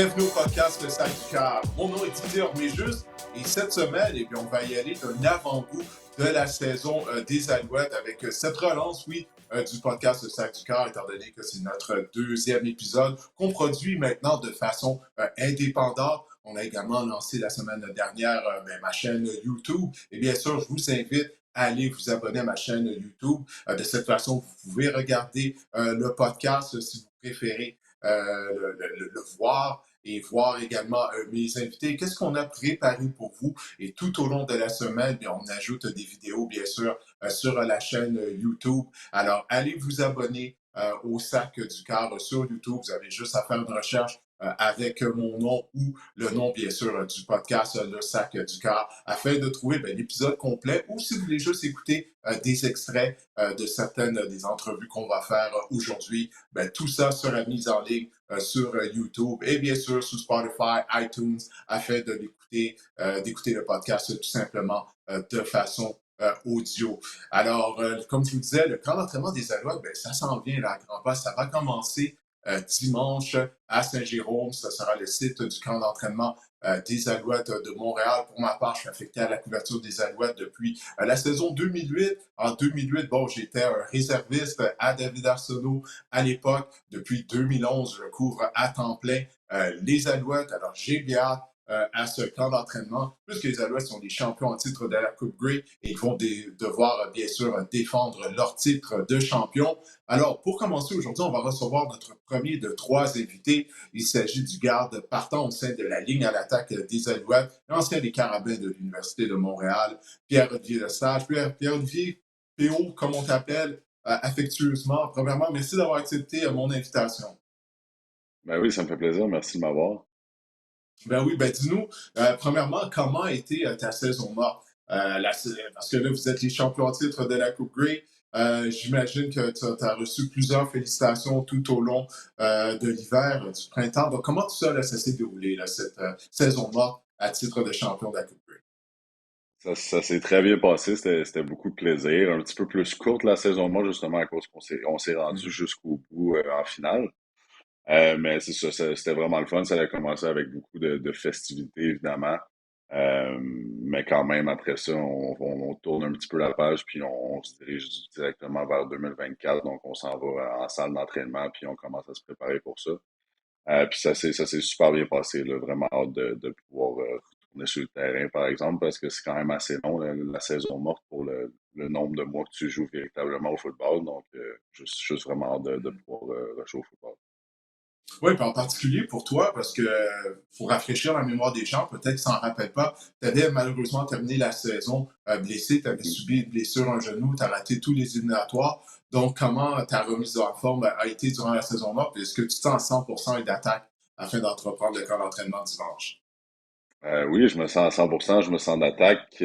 Bienvenue au podcast Le Sac du Cœur. Mon nom est Didier Orméjus et cette semaine, on va y aller d'un avant-goût de la saison des Alouettes avec cette relance, du podcast Le Sac du Cœur, étant donné que c'est notre deuxième épisode qu'on produit maintenant de façon indépendante. On a également lancé la semaine dernière ma chaîne YouTube et bien sûr, je vous invite à aller vous abonner à ma chaîne YouTube. De cette façon, vous pouvez regarder le podcast si vous préférez le voir et voir également mes invités. Qu'est-ce qu'on a préparé pour vous? Et tout au long de la semaine, bien, on ajoute des vidéos, bien sûr, sur la chaîne YouTube. Alors, allez vous abonner au Sac du Cœur sur YouTube. Vous avez juste à faire une recherche avec mon nom ou le nom, bien sûr, du podcast Le Sac du Cœur, afin de trouver l'épisode complet ou si vous voulez juste écouter des extraits de certaines des entrevues qu'on va faire aujourd'hui, tout ça sera mis en ligne sur YouTube et bien sûr sur Spotify, iTunes, afin de d'écouter le podcast tout simplement de façon audio. Alors, comme je vous disais, le camp d'entraînement des Alouettes, ça s'en vient là, à grands pas. Ça va commencer dimanche à Saint-Jérôme. Ce sera le site du camp d'entraînement des Alouettes de Montréal. Pour ma part, je suis affecté à la couverture des Alouettes depuis la saison 2008. En 2008, j'étais un réserviste à David Arsenault à l'époque. Depuis 2011, je couvre à temps plein les Alouettes. Alors, j'ai bien hâte à ce camp d'entraînement, puisque les Alouettes sont des champions en titre de la Coupe Grey et ils vont devoir, bien sûr, défendre leur titre de champion. Alors, pour commencer aujourd'hui, on va recevoir notre premier de trois invités. Il s'agit du garde partant au sein de la ligne à l'attaque des Alouettes, l'ancien des Carabins de l'Université de Montréal, Pierre-Olivier Lesage. Pierre-Olivier, PO, comme on t'appelle, affectueusement. Premièrement, merci d'avoir accepté mon invitation. Ben oui, ça me fait plaisir. Merci de m'avoir. Ben oui, dis-nous, premièrement, comment a été ta saison morte? Parce que là, vous êtes les champions en titre de la Coupe Grey. J'imagine que tu as reçu plusieurs félicitations tout au long de l'hiver, du printemps. Donc, comment tout ça, là, ça s'est déroulé, là, cette saison morte à titre de champion de la Coupe Grey? Ça s'est très bien passé. C'était beaucoup de plaisir. Un petit peu plus courte la saison, moi, justement, à cause qu'on s'est rendu Mhm. jusqu'au bout en finale. Mais c'est ça, c'était vraiment le fun. Ça a commencé avec beaucoup de festivités, évidemment. Mais quand même, après ça, on tourne un petit peu la page, puis on se dirige directement vers 2024. Donc, on s'en va en salle d'entraînement, puis on commence à se préparer pour ça. Puis ça s'est super bien passé, là. Vraiment hâte de pouvoir retourner sur le terrain, par exemple, parce que c'est quand même assez long, la saison morte, pour le nombre de mois que tu joues véritablement au football. Donc, juste vraiment hâte de pouvoir rejouer au football. Oui, puis en particulier pour toi, parce que pour rafraîchir la mémoire des gens, peut-être qu'ils s'en rappellent pas, tu avais malheureusement terminé la saison blessé, tu avais Mhm. subi une blessure à un genou, tu as raté tous les éliminatoires. Donc, comment ta remise en forme a été durant la saison morte? Est-ce que tu te sens à 100% d'attaque afin d'entreprendre le camp d'entraînement dimanche? Oui, je me sens à 100%, je me sens d'attaque.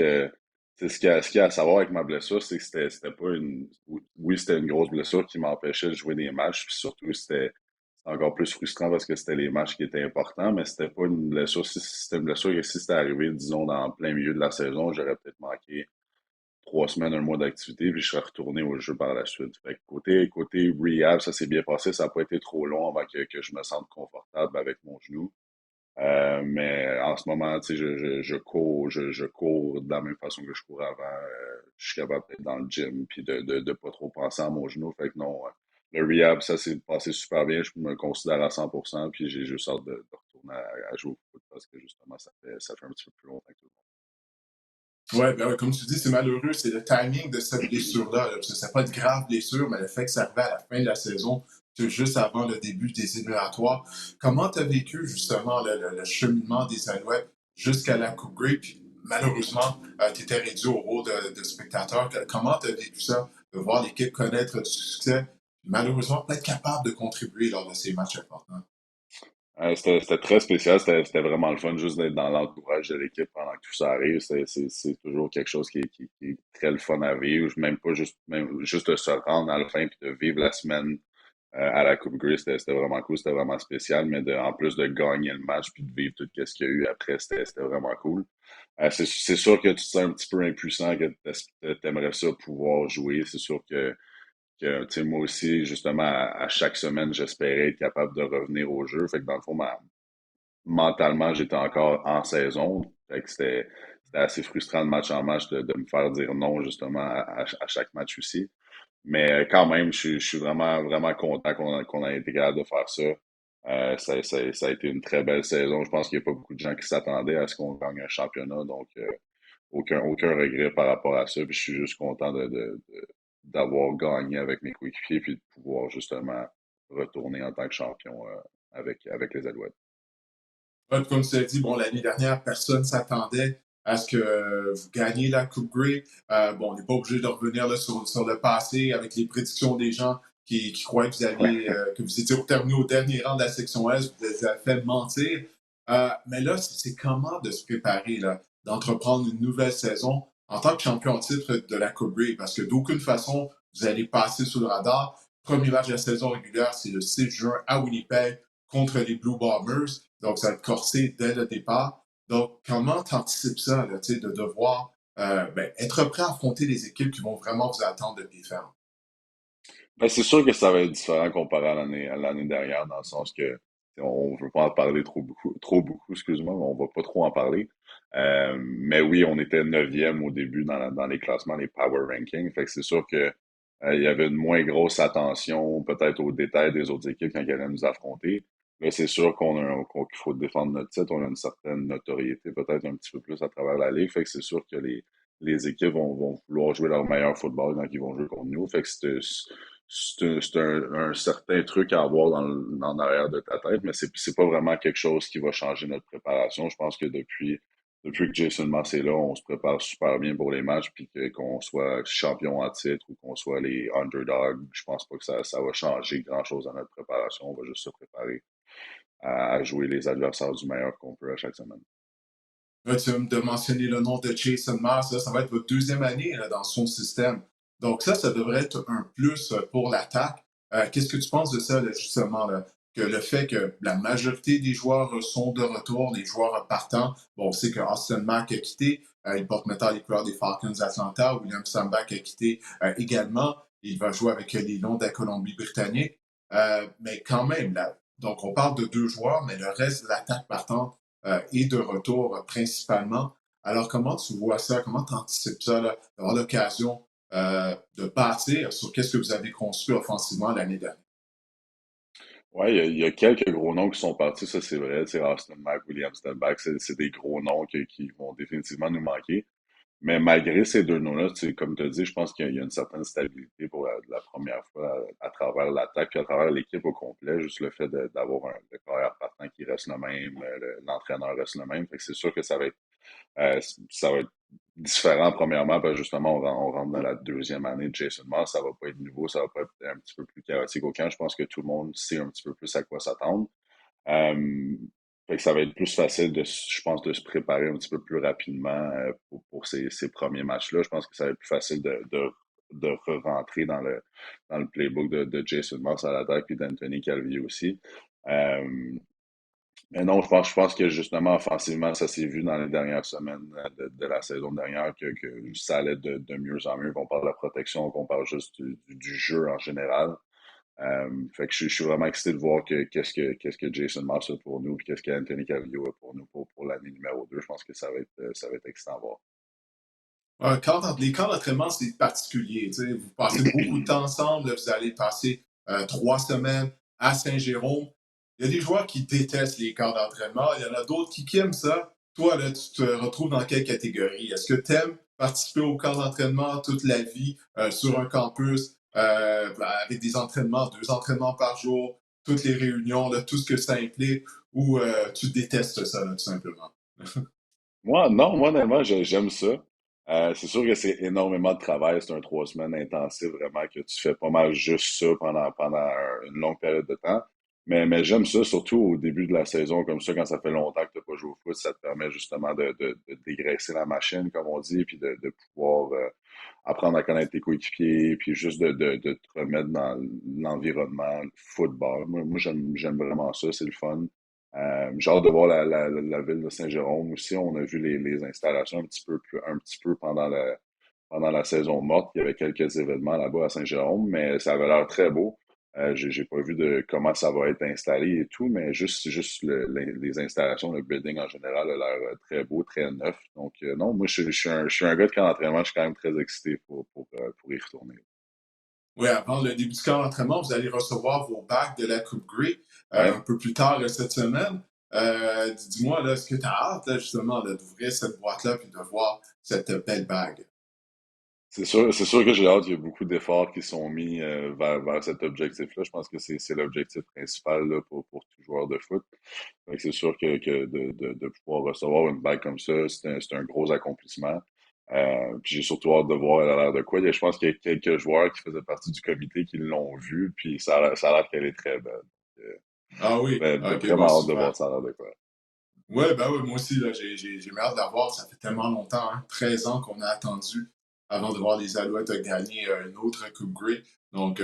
C'est ce qu'il y a à savoir avec ma blessure, c'est que c'était pas une. Oui, c'était une grosse blessure qui m'empêchait de jouer des matchs, puis surtout, c'était encore plus frustrant parce que c'était les matchs qui étaient importants, mais c'était pas une blessure. Si c'était une blessure que si c'était arrivé, disons, dans plein milieu de la saison, j'aurais peut-être manqué 3 semaines, un mois d'activité, puis je serais retourné au jeu par la suite. Fait que côté rehab, ça s'est bien passé. Ça n'a pas été trop long avant que je me sente confortable avec mon genou. Mais en ce moment, tu sais, je cours de la même façon que je courais avant. Je suis capable d'être dans le gym puis de pas trop penser à mon genou. Fait que non, le rehab, ça s'est passé super bien. Je me considère à 100%, puis j'ai juste hâte de retourner à jouer au foot parce que justement, ça fait un petit peu plus longtemps que tout le Ouais, comme tu dis, c'est malheureux, c'est le timing de cette blessure-là, là, parce que c'est pas une grave blessure, mais le fait que ça arrivait à la fin de la saison, juste avant le début des éliminatoires. Comment tu as vécu justement le cheminement des Alouettes jusqu'à la Coupe Grey? Puis malheureusement, tu étais réduit au rôle de spectateur. Comment tu as vécu ça, de voir l'équipe connaître du succès, puis malheureusement pas être capable de contribuer lors de ces matchs importants? C'était très spécial, c'était vraiment le fun juste d'être dans l'entourage de l'équipe pendant que tout ça arrive. C'est toujours quelque chose qui est très le fun à vivre. Même pas juste de se rendre à la fin puis de vivre la semaine à la Coupe Grey, c'était vraiment cool, c'était vraiment spécial, mais en plus de gagner le match puis de vivre tout ce qu'il y a eu après, c'était vraiment cool. C'est sûr que tu te sens un petit peu impuissant, que t'aimerais ça pouvoir jouer. C'est sûr que tu sais, moi aussi, justement, à chaque semaine, j'espérais être capable de revenir au jeu. Fait que dans le fond, mentalement, j'étais encore en saison. Fait que c'était assez frustrant de match en match de me faire dire non, justement, à chaque match aussi. Mais quand même, je suis vraiment, vraiment content qu'on a été capable de faire ça. Ça a été une très belle saison. Je pense qu'il n'y a pas beaucoup de gens qui s'attendaient à ce qu'on gagne un championnat. Donc, aucun regret par rapport à ça. Puis je suis juste content d'avoir gagné avec mes coéquipiers puis de pouvoir justement retourner en tant que champion avec les Alouettes. Ouais, comme tu l'as dit, bon, l'année dernière, personne ne s'attendait à ce que vous gagniez la Coupe Grey. Bon, on n'est pas obligé de revenir là, sur le passé avec les prédictions des gens qui croyaient que que vous étiez terminé au dernier rang de la section S, vous les avez fait mentir. Mais là, c'est comment de se préparer, là, d'entreprendre une nouvelle saison en tant que champion en titre de la Coupe Grey, parce que d'aucune façon, vous allez passer sous le radar. Premier match de la saison régulière, c'est le 6 juin à Winnipeg contre les Blue Bombers. Donc, ça va être corsé dès le départ. Donc, comment tu anticipes ça, là, de devoir être prêt à affronter les équipes qui vont vraiment vous attendre de pied ferme? Ben, c'est sûr que ça va être différent comparé à l'année dernière, dans le sens que on veut pas en parler trop beaucoup, excuse-moi, mais on va pas trop en parler. Mais oui, on était neuvième au début dans les classements, les power rankings. Fait que c'est sûr que il y avait une moins grosse attention peut-être aux détails des autres équipes quand elles allaient nous affronter. Là, c'est sûr qu'il faut défendre notre titre. On a une certaine notoriété peut-être un petit peu plus à travers la ligue. Fait que c'est sûr que les équipes vont vouloir jouer leur meilleur football quand ils vont jouer contre nous. Fait que c'est un certain truc à avoir dans l'arrière de ta tête, mais c'est pas vraiment quelque chose qui va changer notre préparation. Je pense que depuis que Jason Moss est là, on se prépare super bien pour les matchs, puis qu'on soit champion en titre ou qu'on soit les underdogs, je pense pas que ça va changer grand-chose dans notre préparation. On va juste se préparer à jouer les adversaires du meilleur qu'on peut à chaque semaine. Là, tu viens de mentionner le nom de Jason Mars. Là, ça va être votre deuxième année là, dans son système. Donc ça devrait être un plus pour l'attaque. Qu'est-ce que tu penses de ça, là, justement, là, que le fait que la majorité des joueurs sont de retour, les joueurs partants, bon, on sait que Austin Mack a quitté, il porte maintenant les couleurs des Falcons d'Atlanta, William Sambach a quitté également, il va jouer avec les Lions de la Colombie-Britannique. Mais quand même, là, donc on parle de deux joueurs, mais le reste de l'attaque partante et de retour principalement. Alors, comment tu vois ça? Comment tu anticipes ça, là, d'avoir l'occasion de bâtir sur qu'est-ce que vous avez construit offensivement l'année dernière? Ouais, il y a quelques gros noms qui sont partis, ça c'est vrai. Tu sais, Austin Mack, William Stenbach, c'est des gros noms qui vont définitivement nous manquer. Mais malgré ces deux noms-là, tu sais, comme tu as dit, je pense qu'il y a une certaine stabilité pour la première fois à travers l'attaque puis à travers l'équipe au complet. Juste le fait d'avoir le carrière partant qui reste le même, l'entraîneur reste le même. Fait que c'est sûr que euh, ça va être différent, premièrement, parce que justement, on rentre dans la deuxième année de Jason Moss. Ça va pas être nouveau, ça va pas être un petit peu plus chaotique au camp. Je pense que tout le monde sait un petit peu plus à quoi s'attendre. Euh, Fait que ça va être plus facile je pense, de se préparer un petit peu plus rapidement pour ces premiers matchs-là. Je pense que ça va être plus facile de re-rentrer dans le playbook de Jason Moss à l'attaque et d'Anthony Calvi aussi. Euh, mais non, je pense que justement, offensivement, ça s'est vu dans les dernières semaines de la saison dernière que ça allait de mieux en mieux, qu'on parle de la protection, qu'on parle juste du jeu en général. Fait que je suis vraiment excité de voir qu'est-ce que Jason Moss a pour nous, puis qu'est-ce qu'Anthony Calvillo a pour nous pour l'année numéro 2. Je pense que ça va être excitant à voir. Les camps d'entraînement, c'est particulier. Tu sais, vous passez beaucoup de temps ensemble. Là, vous allez passer 3 semaines à Saint-Jérôme. Il y a des joueurs qui détestent les camps d'entraînement. Il y en a d'autres qui aiment ça. Toi, là, tu te retrouves dans quelle catégorie? Est-ce que tu aimes participer au camp d'entraînement toute la vie sur un campus avec des entraînements, 2 entraînements par jour, toutes les réunions, là, tout ce que ça implique, ou tu détestes ça, là, tout simplement? Moi, non, moi, honnêtement, j'aime ça. C'est sûr que c'est énormément de travail. C'est un 3 semaines intensif, vraiment, que tu fais pas mal juste ça pendant une longue période de temps. Mais j'aime ça, surtout au début de la saison, comme ça, quand ça fait longtemps que tu n'as pas joué au foot, ça te permet justement de dégraisser la machine, comme on dit, puis de pouvoir apprendre à connaître tes coéquipiers, puis juste de te remettre dans l'environnement le football. Moi j'aime vraiment ça, c'est le fun. J'ai hâte de voir la ville de Saint-Jérôme aussi. On a vu les installations un petit peu pendant la saison morte. Il y avait quelques événements là-bas à Saint-Jérôme, mais ça avait l'air très beau. J'ai pas vu de comment ça va être installé et tout, mais juste les installations, le building en général a l'air très beau, très neuf. Donc, non, moi, je suis un gars de camp d'entraînement, je suis quand même très excité pour y retourner. Oui, avant le début du camp d'entraînement, vous allez recevoir vos bacs de la Coupe Grey un Ouais. peu plus tard cette semaine. Dis-moi, là, est-ce que tu as hâte, là, justement, d'ouvrir cette boîte-là et de voir cette belle bague? C'est sûr que j'ai hâte. Il y a beaucoup d'efforts qui sont mis vers cet objectif-là. Je pense que c'est l'objectif principal là, pour tout joueur de foot. Fait que c'est sûr que de pouvoir recevoir une bague comme ça, c'est un gros accomplissement. Puis j'ai surtout hâte de voir elle a l'air de quoi. Je pense qu'il y a quelques joueurs qui faisaient partie du comité qui l'ont vue, puis ça a l'air qu'elle est très belle. Ah oui, ok, bon, Vraiment hâte de super. voir ça a l'air de quoi. Ouais, ben ouais, moi aussi, là, j'ai hâte d'avoir. Ça fait tellement longtemps, hein, 13 ans qu'on a attendu avant de voir les Alouettes gagner une autre Coupe Grey. Donc,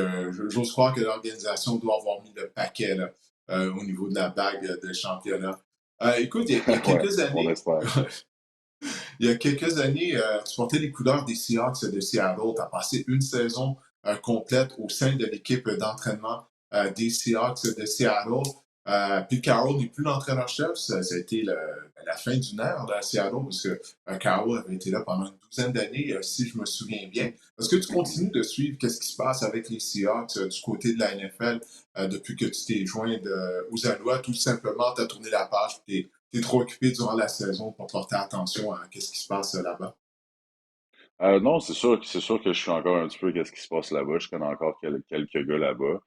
j'ose croire que l'organisation doit avoir mis le paquet là, au niveau de la bague de championnat. Écoute, il y a Ouais, quelques on années, espère. il y a quelques années, tu portais les couleurs des Seahawks de Seattle. Tu as passé une saison complète au sein de l'équipe d'entraînement des Seahawks de Seattle. Pete Carroll n'est plus l'entraîneur-chef. Ça a été la fin d'une ère à Seattle parce que Carroll avait été là pendant une douzaine d'années, si je me souviens bien. Est-ce que tu Mhm. continues de suivre qu'est-ce qui se passe avec les Seahawks du côté de la NFL depuis que tu t'es joint aux Alouettes, tout simplement tu as tourné la page et t'es trop occupé durant la saison pour porter attention à ce qui se passe là-bas? Non, c'est sûr que je suis encore un petit peu qu'est-ce qui se passe là-bas. Je connais encore quelques gars là-bas.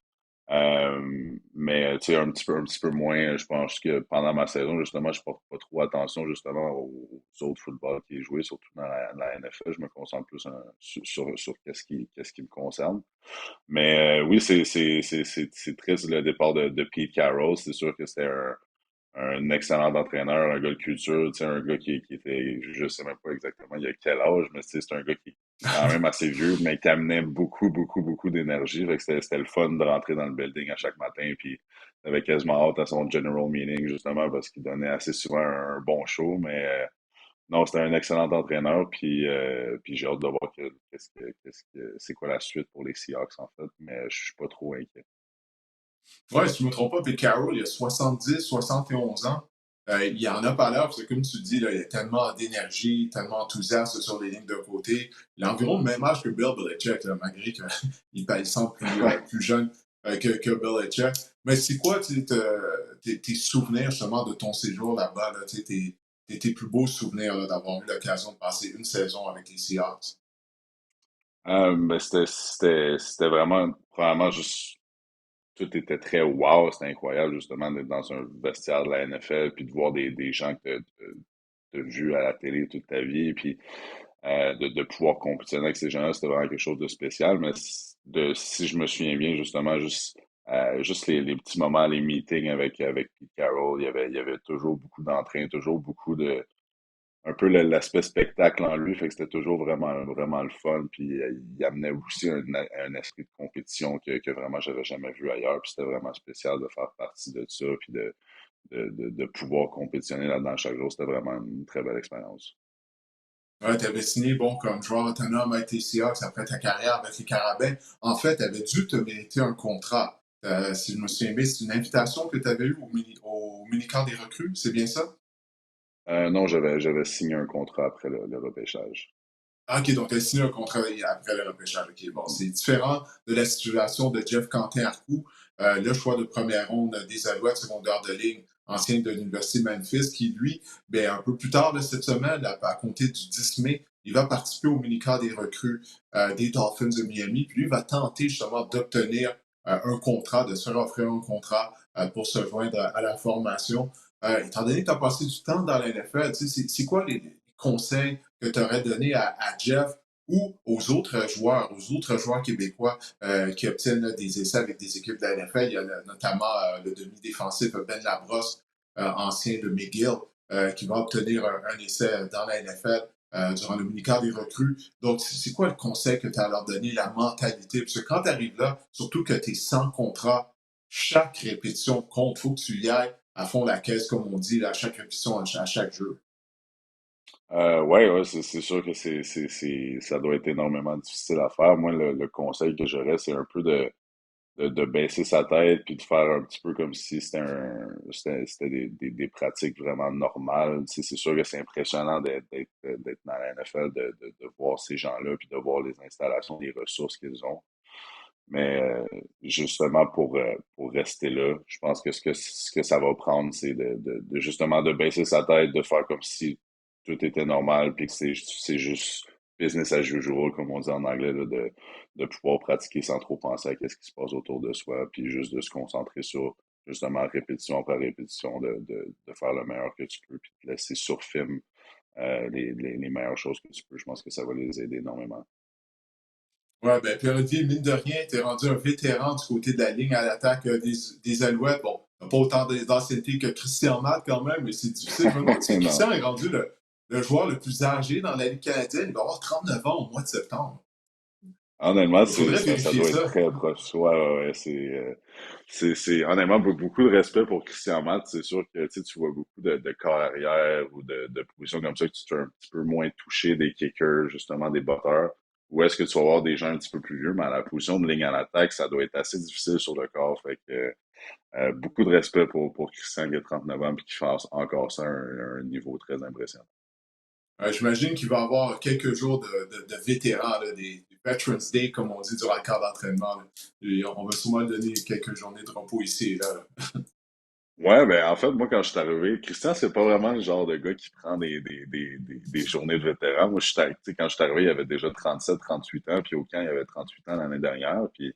Mais tu sais, un petit peu moins, je pense que pendant ma saison, justement, je porte pas trop attention justement aux autres footballs qui est joué, surtout dans la NFL. Je me concentre plus sur qu'est-ce qui me concerne. Mais oui, c'est triste le départ de Pete Carroll. C'est sûr que c'était un excellent entraîneur, un gars de culture, tu sais, un gars qui était, je sais même pas exactement il a quel âge, mais tu sais, c'est un gars qui est quand même assez vieux, mais qui amenait beaucoup d'énergie. Fait que c'était le fun de rentrer dans le building à chaque matin, puis t'avais quasiment hâte à son general meeting, justement, parce qu'il donnait assez souvent un bon show, mais non, c'était un excellent entraîneur, puis j'ai hâte de voir c'est quoi la suite pour les Seahawks, en fait, mais je suis pas trop inquiet. Ouais, si je ne me trompe pas, Pete Carroll, il a 70, 71 ans. Il en a pas l'air, parce que comme tu dis, là, il a tellement d'énergie, tellement enthousiaste sur les lignes de côté. Il a environ le même âge que Bill Belichick, là, malgré qu'il il semble plus jeune que Belichick. Mais c'est quoi tes souvenirs justement de ton séjour là-bas, là, tes plus beaux souvenirs là, d'avoir eu l'occasion de passer une saison avec les Seahawks? Ben, c'était vraiment, probablement juste tout était très wow, c'était incroyable justement d'être dans un vestiaire de la NFL puis de voir des gens que tu as vus à la télé toute ta vie puis de pouvoir compétitionner avec ces gens-là, c'était vraiment quelque chose de spécial. Mais si je me souviens bien, justement, juste les petits moments, les meetings avec Pete Carroll, il y avait toujours beaucoup d'entrain, toujours beaucoup de un peu l'aspect spectacle en lui, fait que c'était toujours vraiment le fun. Puis il amenait aussi un esprit de compétition que vraiment j'avais jamais vu ailleurs. Puis c'était vraiment spécial de faire partie de ça, puis de pouvoir compétitionner là-dedans chaque jour. C'était vraiment une très belle expérience. Ouais, tu avais signé bon, comme joueur autonome avec les Seahawks après ta carrière avec les Carabins. En fait, tu avais dû te mériter un contrat. Si je me souviens bien, c'est une invitation que tu avais eue au mini-camp des recrues, c'est bien ça? Non, j'avais signé un contrat après le repêchage. Ah, OK, donc tu as signé un contrat après le repêchage. OK, bon, c'est différent de la situation de Jeff Quentin-Arcou, le choix de première ronde des Alouettes secondaire de ligne, ancien de l'Université de Memphis, qui, lui, ben, un peu plus tard de cette semaine, à compter du 10 mai, il va participer au mini-camp des recrues des Dolphins de Miami. Puis lui va tenter justement d'obtenir un contrat, de se faire offrir un contrat pour se joindre à la formation. Étant donné que tu as passé du temps dans la NFL, tu sais, c'est quoi les conseils que tu aurais donné à Jeff ou aux autres joueurs québécois qui obtiennent là, des essais avec des équipes de la NFL. Il y a notamment le demi-défensif Ben Labrosse, ancien de McGill, qui va obtenir un essai dans la NFL durant le mini-camp des recrues. Donc, c'est quoi le conseil que tu as à leur donner, la mentalité? Parce que quand tu arrives là, surtout que tu es sans contrat, chaque répétition compte. Il faut que tu y ailles à fond la caisse, comme on dit, là, à chaque répétition, à chaque jeu. Ouais, c'est sûr que ça doit être énormément difficile à faire. Moi, le conseil que j'aurais, c'est un peu de baisser sa tête puis de faire un petit peu comme si c'était des pratiques vraiment normales. Tu sais, c'est sûr que c'est impressionnant d'être dans la NFL, de voir ces gens-là puis de voir les installations, les ressources qu'ils ont. Mais justement pour rester là, je pense que ce que ça va prendre, c'est de justement de baisser sa tête, de faire comme si tout était normal, puis que c'est juste business as usual, comme on dit en anglais, là, de pouvoir pratiquer sans trop penser à ce qui se passe autour de soi, puis juste de se concentrer sur justement répétition après répétition, de faire le meilleur que tu peux, puis de laisser sur film les meilleures choses que tu peux. Je pense que ça va les aider énormément. Ouais, ben Pierre-Olivier, mine de rien, t'es rendu un vétéran du côté de la ligne à l'attaque des Alouettes. Bon, t'as pas autant d'ancienneté que Christian Matt quand même, mais c'est difficile. Je me demande si Non. Christian est rendu le joueur le plus âgé dans la Ligue canadienne. Il va avoir 39 ans au mois de septembre. Honnêtement, Il faudrait ça vérifier doit être ça. très proche. Ouais, ouais, ouais, honnêtement beaucoup de respect pour Christian Matt. C'est sûr que tu vois beaucoup de corps arrière ou de positions comme ça que tu te fais un petit peu moins toucher des kickers, justement des batteurs. Ou est-ce que tu vas avoir des gens un petit peu plus vieux, mais à la position de ligne à l'attaque, ça doit être assez difficile sur le corps. Fait que beaucoup de respect pour Christian qui a 39 ans et qui fait encore ça à un niveau très impressionnant. J'imagine qu'il va y avoir quelques jours de vétérans, là, des Veterans Day, comme on dit, durant le camp d'entraînement. Là. Et on va sûrement donner quelques journées de repos ici et là. Ouais, ben en fait, moi, quand je suis arrivé, Christian, c'est pas vraiment le genre de gars qui prend des journées de vétéran. Moi, tu sais, quand je suis arrivé, il avait déjà 37, 38 ans, puis au camp, il avait 38 ans l'année dernière, puis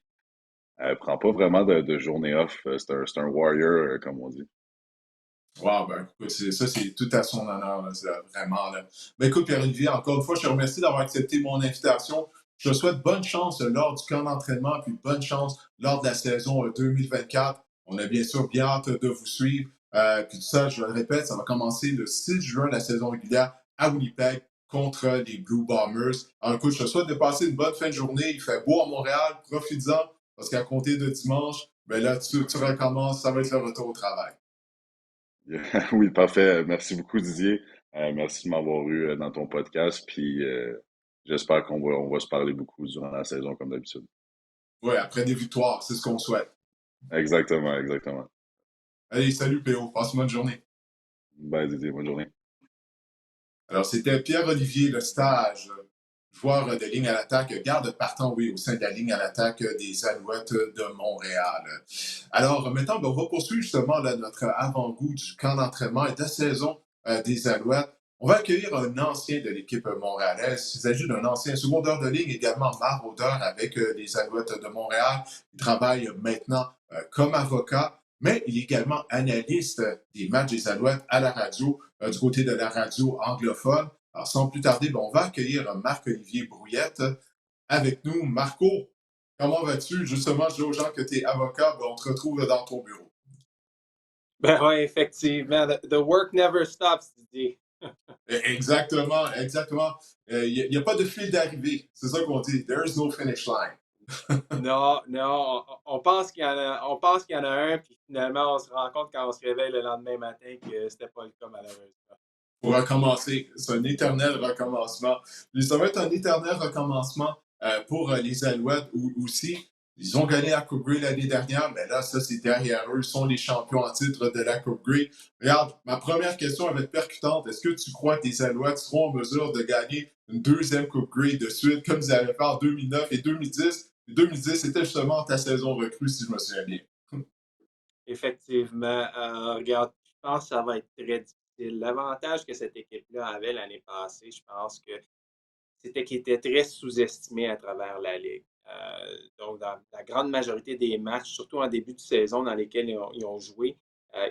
prend pas vraiment de journée off. C'est un warrior, comme on dit. Wow, ben, écoute, ça, c'est tout à son honneur, là, vraiment. Là. Ben, écoute, Pierre-Olivier, encore une fois, je te remercie d'avoir accepté mon invitation. Je te souhaite bonne chance lors du camp d'entraînement, puis bonne chance lors de la saison 2024. On a bien sûr bien hâte de vous suivre. Puis tout ça, je le répète, ça va commencer le 6 juin, la saison régulière à Winnipeg contre les Blue Bombers. Alors, écoute, je te souhaite de passer une bonne fin de journée. Il fait beau à Montréal, profites-en, parce qu'à compter de dimanche, ben là, tu recommences, ça va être le retour au travail. Oui, parfait. Merci beaucoup, Didier. Merci de m'avoir eu dans ton podcast, puis j'espère qu'on va se parler beaucoup durant la saison, comme d'habitude. Ouais, après des victoires, c'est ce qu'on souhaite. Exactement, exactement. Allez, salut PO, passe une bonne journée. Bye, Didier, bonne journée. Alors, c'était Pierre-Olivier Lestage, joueur de ligne à l'attaque, garde partant, oui, au sein de la ligne à l'attaque des Alouettes de Montréal. Alors, maintenant, ben, on va poursuivre justement là, notre avant-goût du camp d'entraînement et de la saison des Alouettes. On va accueillir un ancien de l'équipe montréalaise. Il s'agit d'un ancien secondaire de ligne, également maraudeur avec les Alouettes de Montréal. Il travaille maintenant comme avocat, mais il est également analyste des matchs des Alouettes à la radio, du côté de la radio anglophone. Alors, sans plus tarder, ben, on va accueillir Marc-Olivier Brouillette avec nous. Marco, comment vas-tu? Justement, je dis aux gens que tu es avocat, ben, on te retrouve dans ton bureau. Ben ouais, effectivement. The work never stops, Didier. Exactement, exactement. Il n'y a pas de fil d'arrivée. C'est ça qu'on dit. There is no finish line. Non, non, on pense qu'il y en a un, puis finalement, on se rend compte quand on se réveille le lendemain matin que c'était pas le cas, malheureusement. Pour recommencer. C'est un éternel recommencement. Puis ça va être un éternel recommencement pour les Alouettes aussi. Ils ont gagné la Coupe Grey l'année dernière, mais là, ça, c'est derrière eux. Ils sont les champions en titre de la Coupe Grey. Regarde, ma première question va être percutante. Est-ce que tu crois que les Alouettes seront en mesure de gagner une deuxième Coupe Grey de suite, comme ils avaient fait en 2009 et 2010? 2010, c'était justement ta saison recrue, si je me souviens bien. Effectivement. Regarde, je pense que ça va être très difficile. L'avantage que cette équipe-là avait l'année passée, je pense que c'était qu'ils étaient très sous-estimés à travers la Ligue. Donc, dans la grande majorité des matchs, surtout en début de saison dans lesquels ils ont joué,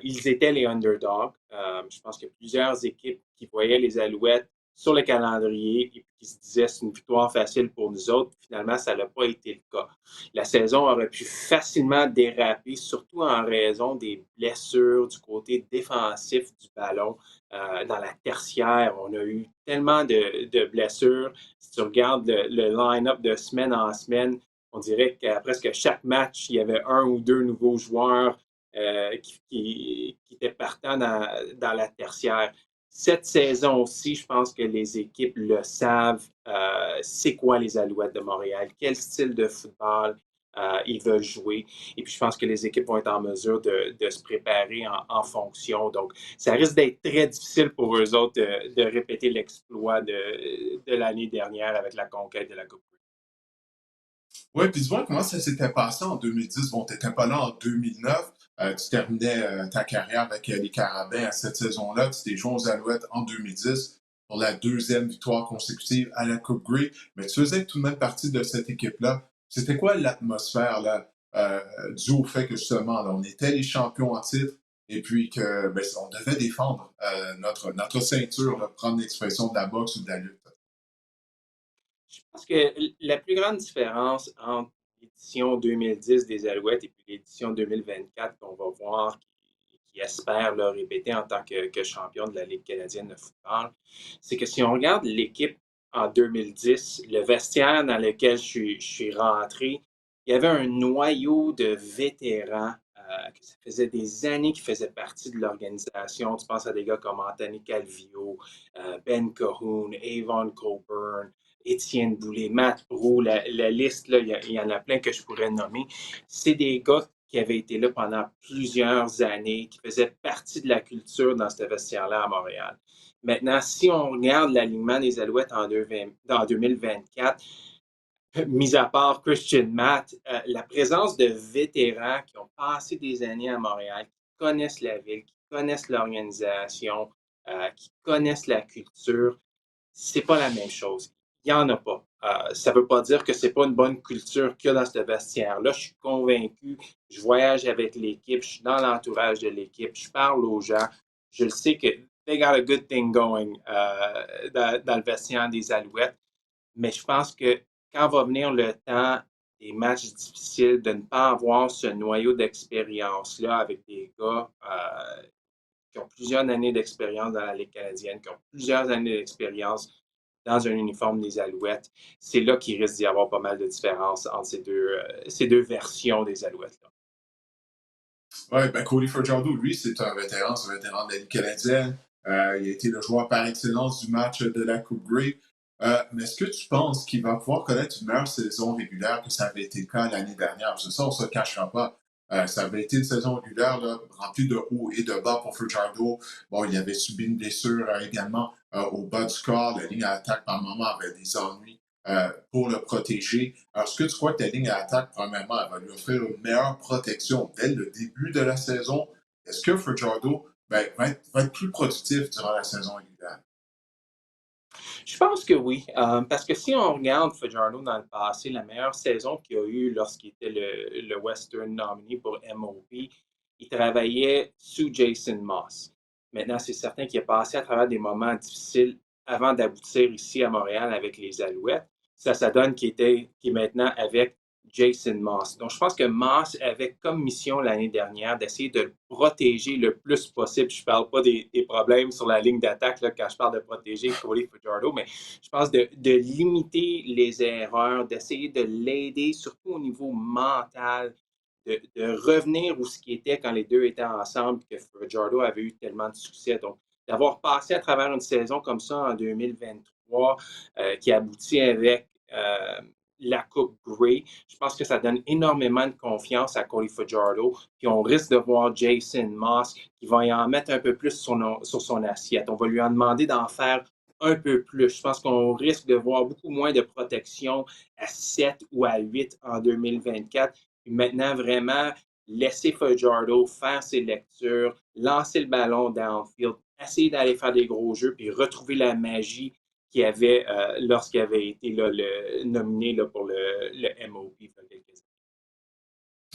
ils étaient les underdogs. Je pense qu'il y a plusieurs équipes qui voyaient les Alouettes sur le calendrier et qui se disaient c'est une victoire facile pour nous autres. Finalement, ça n'a pas été le cas. La saison aurait pu facilement déraper, surtout en raison des blessures du côté défensif du ballon. Dans la tertiaire, on a eu tellement de blessures. Si tu regardes le line-up de semaine en semaine, on dirait qu'à presque chaque match, il y avait un ou deux nouveaux joueurs qui étaient partants dans la tertiaire. Cette saison aussi, je pense que les équipes le savent. C'est quoi les Alouettes de Montréal? Quel style de football? ils veulent jouer. Et puis, je pense que les équipes vont être en mesure de se préparer en fonction. Donc, ça risque d'être très difficile pour eux autres de répéter l'exploit de l'année dernière avec la conquête de la Coupe. Ouais, puis dis-moi comment ça s'était passé en 2010. Bon, t'étais pas là en 2009. Tu terminais ta carrière avec les Carabins à cette saison-là. Tu t'es joint aux Alouettes en 2010 pour la deuxième victoire consécutive à la Coupe Grey. Mais tu faisais tout de même partie de cette équipe-là. C'était quoi l'atmosphère là, dû au fait que justement, là, on était les champions en titre et puis que ben, on devait défendre notre ceinture, là, prendre l'expression de la boxe ou de la lutte. Je pense que la plus grande différence entre l'édition 2010 des Alouettes et puis l'édition 2024 qu'on va voir, qui espère le répéter en tant que champion de la Ligue canadienne de football, c'est que si on regarde l'équipe en 2010, le vestiaire dans lequel je suis rentré, il y avait un noyau de vétérans que ça faisait des années qu'ils faisaient partie de l'organisation. Tu penses à des gars comme Anthony Calvillo, Ben Cahoon, Avon Coburn, Étienne Boulay, Matt Roux, la liste, là, il y en a plein que je pourrais nommer. C'est des gars qui avaient été là pendant plusieurs années, qui faisaient partie de la culture dans ce vestiaire-là à Montréal. Maintenant, si on regarde l'alignement des Alouettes en 2024, mis à part Christian Matt, la présence de vétérans qui ont passé des années à Montréal, qui connaissent la ville, qui connaissent l'organisation, qui connaissent la culture, c'est pas la même chose. Il n'y en a pas. Ça ne veut pas dire que c'est pas une bonne culture qu'il y a dans ce vestiaire-là. Je suis convaincu. Je voyage avec l'équipe. Je suis dans l'entourage de l'équipe. Je parle aux gens. Je le sais que they got a good thing going dans le vestiaire des Alouettes. Mais je pense que quand va venir le temps des matchs difficiles, de ne pas avoir ce noyau d'expérience-là avec des gars qui ont plusieurs années d'expérience dans la Ligue canadienne, qui ont plusieurs années d'expérience dans un uniforme des Alouettes, c'est là qu'il risque d'y avoir pas mal de différences entre ces deux versions des Alouettes-là. Oui, ben Cody Fajardo, lui, c'est un vétéran de la Ligue canadienne. Il a été le joueur par excellence du match de la Coupe Grey. Mais est-ce que tu penses qu'il va pouvoir connaître une meilleure saison régulière que ça avait été le cas l'année dernière? Parce que ça, on ne se cachera pas. Ça avait été une saison régulière là, remplie de hauts et de bas pour Fajardo. Bon, il avait subi une blessure également au bas du corps. La ligne à attaque, par moment, avait des ennuis pour le protéger. Alors, est-ce que tu crois que ta ligne à attaque, premièrement, elle va lui offrir une meilleure protection dès le début de la saison? Est-ce que Fajardo va être plus productif durant la saison régulière? Je pense que oui, parce que si on regarde Fajardo dans le passé, la meilleure saison qu'il a eue lorsqu'il était le Western nominee pour MOP, il travaillait sous Jason Moss. Maintenant, c'est certain qu'il a passé à travers des moments difficiles avant d'aboutir ici à Montréal avec les Alouettes. Ça donne qu'il est maintenant avec Jason Moss. Donc, je pense que Moss avait comme mission l'année dernière d'essayer de le protéger le plus possible. Je ne parle pas des problèmes sur la ligne d'attaque là, quand je parle de protéger Cody Fajardo, mais je pense de limiter les erreurs, d'essayer de l'aider, surtout au niveau mental, de revenir où ce qui était quand les deux étaient ensemble, que Fajardo avait eu tellement de succès. Donc, d'avoir passé à travers une saison comme ça en 2023, qui aboutit avec la Coupe Grey. Je pense que ça donne énormément de confiance à Cody Fajardo. Puis on risque de voir Jason Moss qui va y en mettre un peu plus sur son assiette. On va lui en demander d'en faire un peu plus. Je pense qu'on risque de voir beaucoup moins de protection à 7 ou à 8 en 2024. Puis maintenant, vraiment, laisser Fajardo faire ses lectures, lancer le ballon downfield, essayer d'aller faire des gros jeux, puis retrouver la magie qu'il avait lorsqu'il avait été là, nominé là, pour le MOP.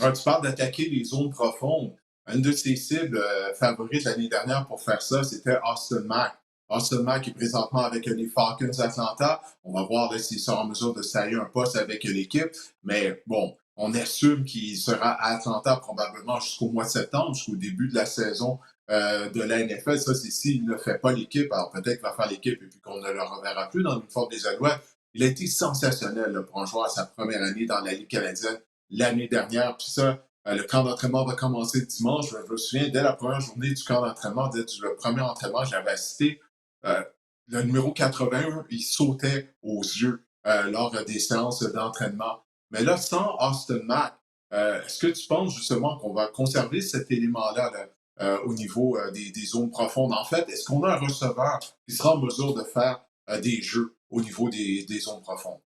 Ouais, tu parles d'attaquer les zones profondes. Une de ses cibles favorites l'année dernière pour faire ça, c'était Austin Mack. Austin Mack est présentement avec les Falcons d'Atlanta. On va voir là, s'il sera en mesure de se tailler un poste avec l'équipe. Mais bon, on assume qu'il sera à Atlanta probablement jusqu'au mois de septembre, jusqu'au début de la saison de la NFL. Ça, c'est s'il ne fait pas l'équipe. Alors peut-être qu'il va faire l'équipe et puis qu'on ne le reverra plus dans l'uniforme des Alouettes. Il a été sensationnel là, pour un joueur à sa première année dans la Ligue canadienne l'année dernière. Puis ça, le camp d'entraînement va commencer dimanche. Je me souviens, dès la première journée du camp d'entraînement, dès le premier entraînement, j'avais assisté. Le numéro 81, il sautait aux yeux lors des séances d'entraînement. Mais là, sans Austin Mack, est-ce que tu penses justement qu'on va conserver cet élément-là là, au niveau des zones profondes? En fait, est-ce qu'on a un receveur qui sera en mesure de faire des jeux au niveau des zones profondes?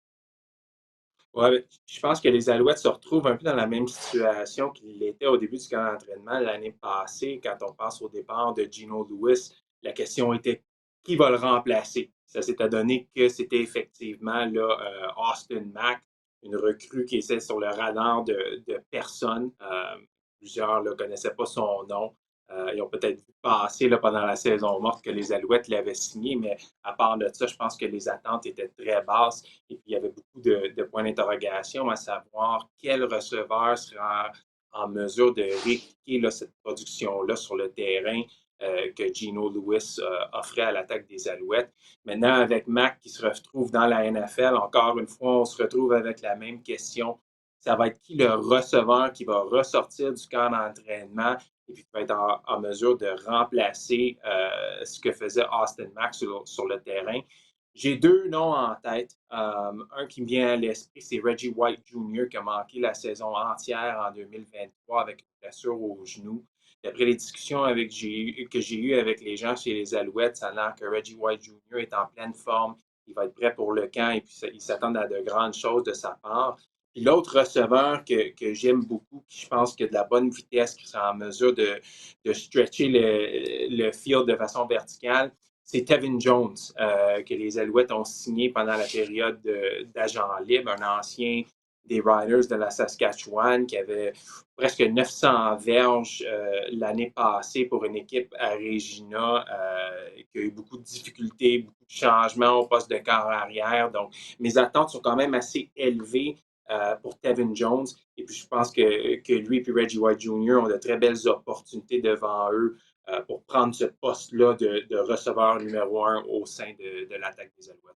Ouais, je pense que les Alouettes se retrouvent un peu dans la même situation qu'ils l'étaient au début du camp d'entraînement l'année passée, quand on passe au départ de Gino Lewis. La question était qui va le remplacer? Ça s'est donné que c'était effectivement là, Austin Mack, une recrue qui était sur le radar de personne. Plusieurs ne connaissaient pas son nom. Ils ont peut-être vu passer là, pendant la saison morte que les Alouettes l'avaient signé, mais à part de ça, je pense que les attentes étaient très basses. Et puis, il y avait beaucoup de points d'interrogation à savoir quel receveur sera en mesure de répliquer là, cette production-là sur le terrain que Gino Lewis offrait à l'attaque des Alouettes. Maintenant, avec Mac qui se retrouve dans la NFL, encore une fois, on se retrouve avec la même question. Ça va être qui le receveur qui va ressortir du camp d'entraînement et puis qui va être en mesure de remplacer ce que faisait Austin Mack sur le terrain. J'ai deux noms en tête. Un qui me vient à l'esprit, c'est Reggie White Jr. qui a manqué la saison entière en 2023 avec une blessure au genou. D'après les discussions que j'ai eues avec les gens chez les Alouettes, ça a l'air que Reggie White Jr. est en pleine forme. Il va être prêt pour le camp et puis ils s'attendent à de grandes choses de sa part. Puis l'autre receveur que j'aime beaucoup, qui je pense qu'il a de la bonne vitesse, qui sera en mesure de stretcher le field de façon verticale, c'est Tevin Jones, que les Alouettes ont signé pendant la période d'agent libre, un ancien des Riders de la Saskatchewan qui avait presque 900 verges l'année passée pour une équipe à Regina qui a eu beaucoup de difficultés, beaucoup de changements au poste de quart arrière. Donc, mes attentes sont quand même assez élevées pour Tevin Jones. Et puis, je pense que lui et Reggie White Jr. ont de très belles opportunités devant eux pour prendre ce poste-là de receveur numéro un au sein de l'attaque des Alouettes.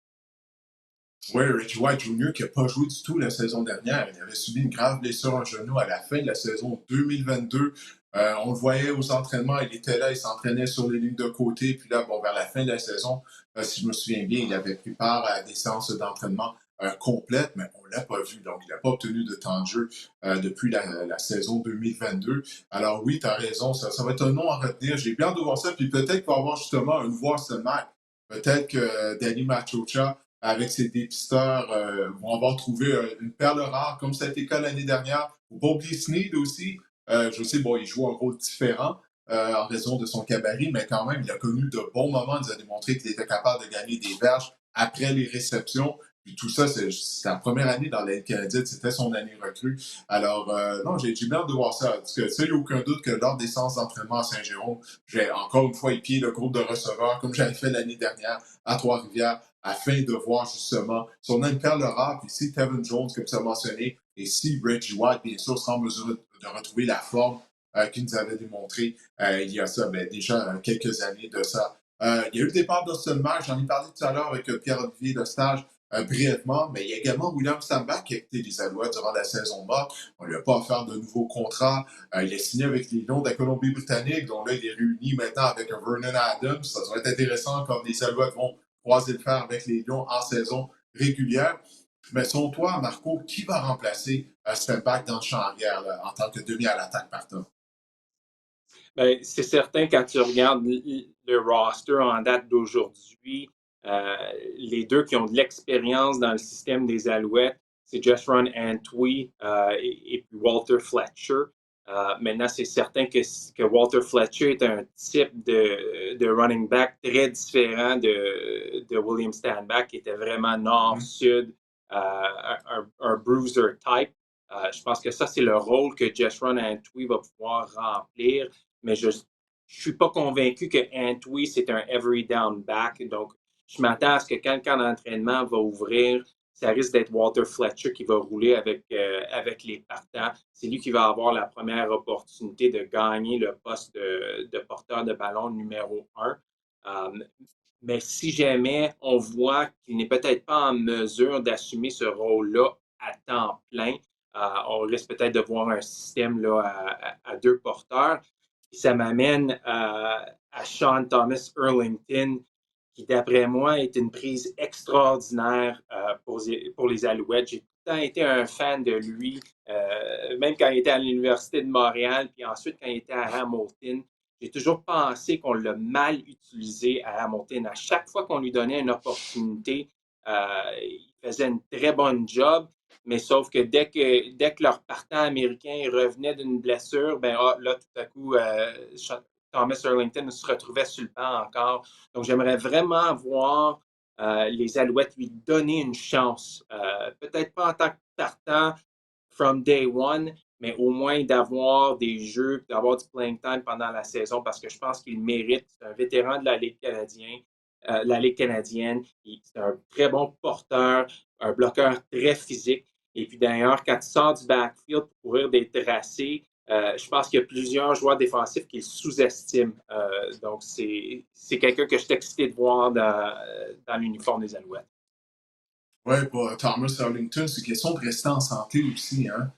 Oui, Reggie White Jr. qui n'a pas joué du tout la saison dernière. Il avait subi une grave blessure au genou à la fin de la saison 2022. On le voyait aux entraînements, il était là, il s'entraînait sur les lignes de côté. Puis là, bon, vers la fin de la saison, si je me souviens bien, il avait pris part à des séances d'entraînement complètes, mais on ne l'a pas vu. Donc, il n'a pas obtenu de temps de jeu depuis la saison 2022. Alors oui, tu as raison, ça va être un nom à retenir. J'ai bien de voir ça. Puis peut-être qu'il va y avoir justement une voix ce match. Peut-être que Danny Machocha avec ses dépisteurs, vont avoir trouvé une perle rare, comme ça a été le cas l'année dernière. Bobby Sneed aussi, je sais, bon, il joue un rôle différent en raison de son gabarit, mais quand même, il a connu de bons moments. Il nous a démontré qu'il était capable de gagner des verges après les réceptions. Puis tout ça, c'est la première année dans la Ligue canadienne, c'était son année recrue. Alors, non, j'ai bien hâte de voir ça. Parce que ça, il n'y a aucun doute que lors des séances d'entraînement à Saint-Jérôme, j'ai encore une fois épié le groupe de receveurs, comme j'avais fait l'année dernière à Trois-Rivières, afin de voir justement si on a une perle rare, puis si Tevin Jones, comme tu as mentionné, et si Reggie White, bien sûr, sera en mesure de retrouver la forme qu'il nous avait démontré il y a ça, déjà quelques années de ça. Il y a eu le départ d'Austin Mack, j'en ai parlé tout à l'heure avec Pierre-Olivier Lestage brièvement, mais il y a également William Sambach qui a quitté les Alouettes durant la saison morte. On ne lui a pas offert de nouveaux contrats. Il a signé avec les Lions de la Colombie-Britannique, dont là, il est réuni maintenant avec Vernon Adams. Ça va être intéressant quand les Alouettes vont croiser le fer avec les Lions en saison régulière. Mais selon toi, Marco, qui va remplacer Sambach dans le champ arrière là, en tant que demi à l'attaque partant? Ben, c'est certain, quand tu regardes le roster en date d'aujourd'hui, euh, les deux qui ont de l'expérience dans le système des Alouettes, c'est Jeshron Antwi et puis Walter Fletcher. Maintenant, c'est certain que Walter Fletcher est un type de running back très différent de William Stanback, qui était vraiment nord-sud, un bruiser type. Je pense que ça, c'est le rôle que Jeshron Antwi va pouvoir remplir, mais je ne suis pas convaincu que Antwi, c'est un every down back. Donc, je m'attends à ce que quand le camp d'entraînement va ouvrir, ça risque d'être Walter Fletcher qui va rouler avec les partants. C'est lui qui va avoir la première opportunité de gagner le poste de porteur de ballon numéro 1. Mais si jamais on voit qu'il n'est peut-être pas en mesure d'assumer ce rôle-là à temps plein, on risque peut-être de voir un système là, à deux porteurs. Et ça m'amène à Sean Thomas Erlington, qui, d'après moi, est une prise extraordinaire pour les Alouettes. J'ai tout le temps été un fan de lui, même quand il était à l'Université de Montréal, puis ensuite quand il était à Hamilton. J'ai toujours pensé qu'on l'a mal utilisé à Hamilton. À chaque fois qu'on lui donnait une opportunité, il faisait une très bonne job. Mais sauf que dès que leur partant américain revenait d'une blessure, ben là, tout à coup, Thomas Erlington se retrouvait sur le banc encore. Donc, j'aimerais vraiment voir les Alouettes lui donner une chance. Peut-être pas en tant que partant from day one, mais au moins d'avoir des jeux, d'avoir du playing time pendant la saison parce que je pense qu'il mérite. C'est un vétéran de la Ligue canadienne. C'est un très bon porteur, un bloqueur très physique. Et puis d'ailleurs, quand il sort du backfield pour courir des tracés, je pense qu'il y a plusieurs joueurs défensifs qui le sous-estiment. Donc, c'est quelqu'un que je suis excité de voir dans l'uniforme des Alouettes. Oui, pour Thomas Arlington, c'est question de rester en santé aussi. Hein?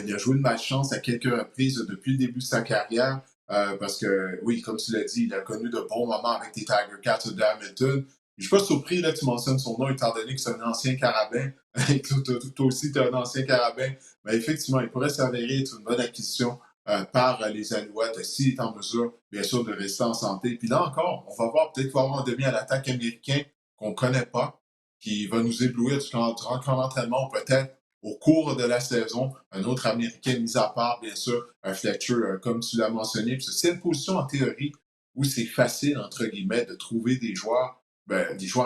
Il a joué de malchance à quelques reprises depuis le début de sa carrière. Parce que, oui, comme tu l'as dit, il a connu de bons moments avec les Tiger Cats de Hamilton. Je ne suis pas surpris là, que tu mentionnes son nom, étant donné que c'est un ancien carabin. Toi aussi, tu es un ancien carabin. Mais effectivement, il pourrait s'avérer être une bonne acquisition par les Alouettes s'il est en mesure, bien sûr, de rester en santé. Puis là encore, on va voir peut-être qu'il va y avoir un demi à l'attaque américain qu'on ne connaît pas, qui va nous éblouir durant le camp d'entraînement, peut-être au cours de la saison. Un autre Américain mis à part, bien sûr, un Fletcher, comme tu l'as mentionné. C'est une position en théorie où c'est facile, entre guillemets, de trouver des joueurs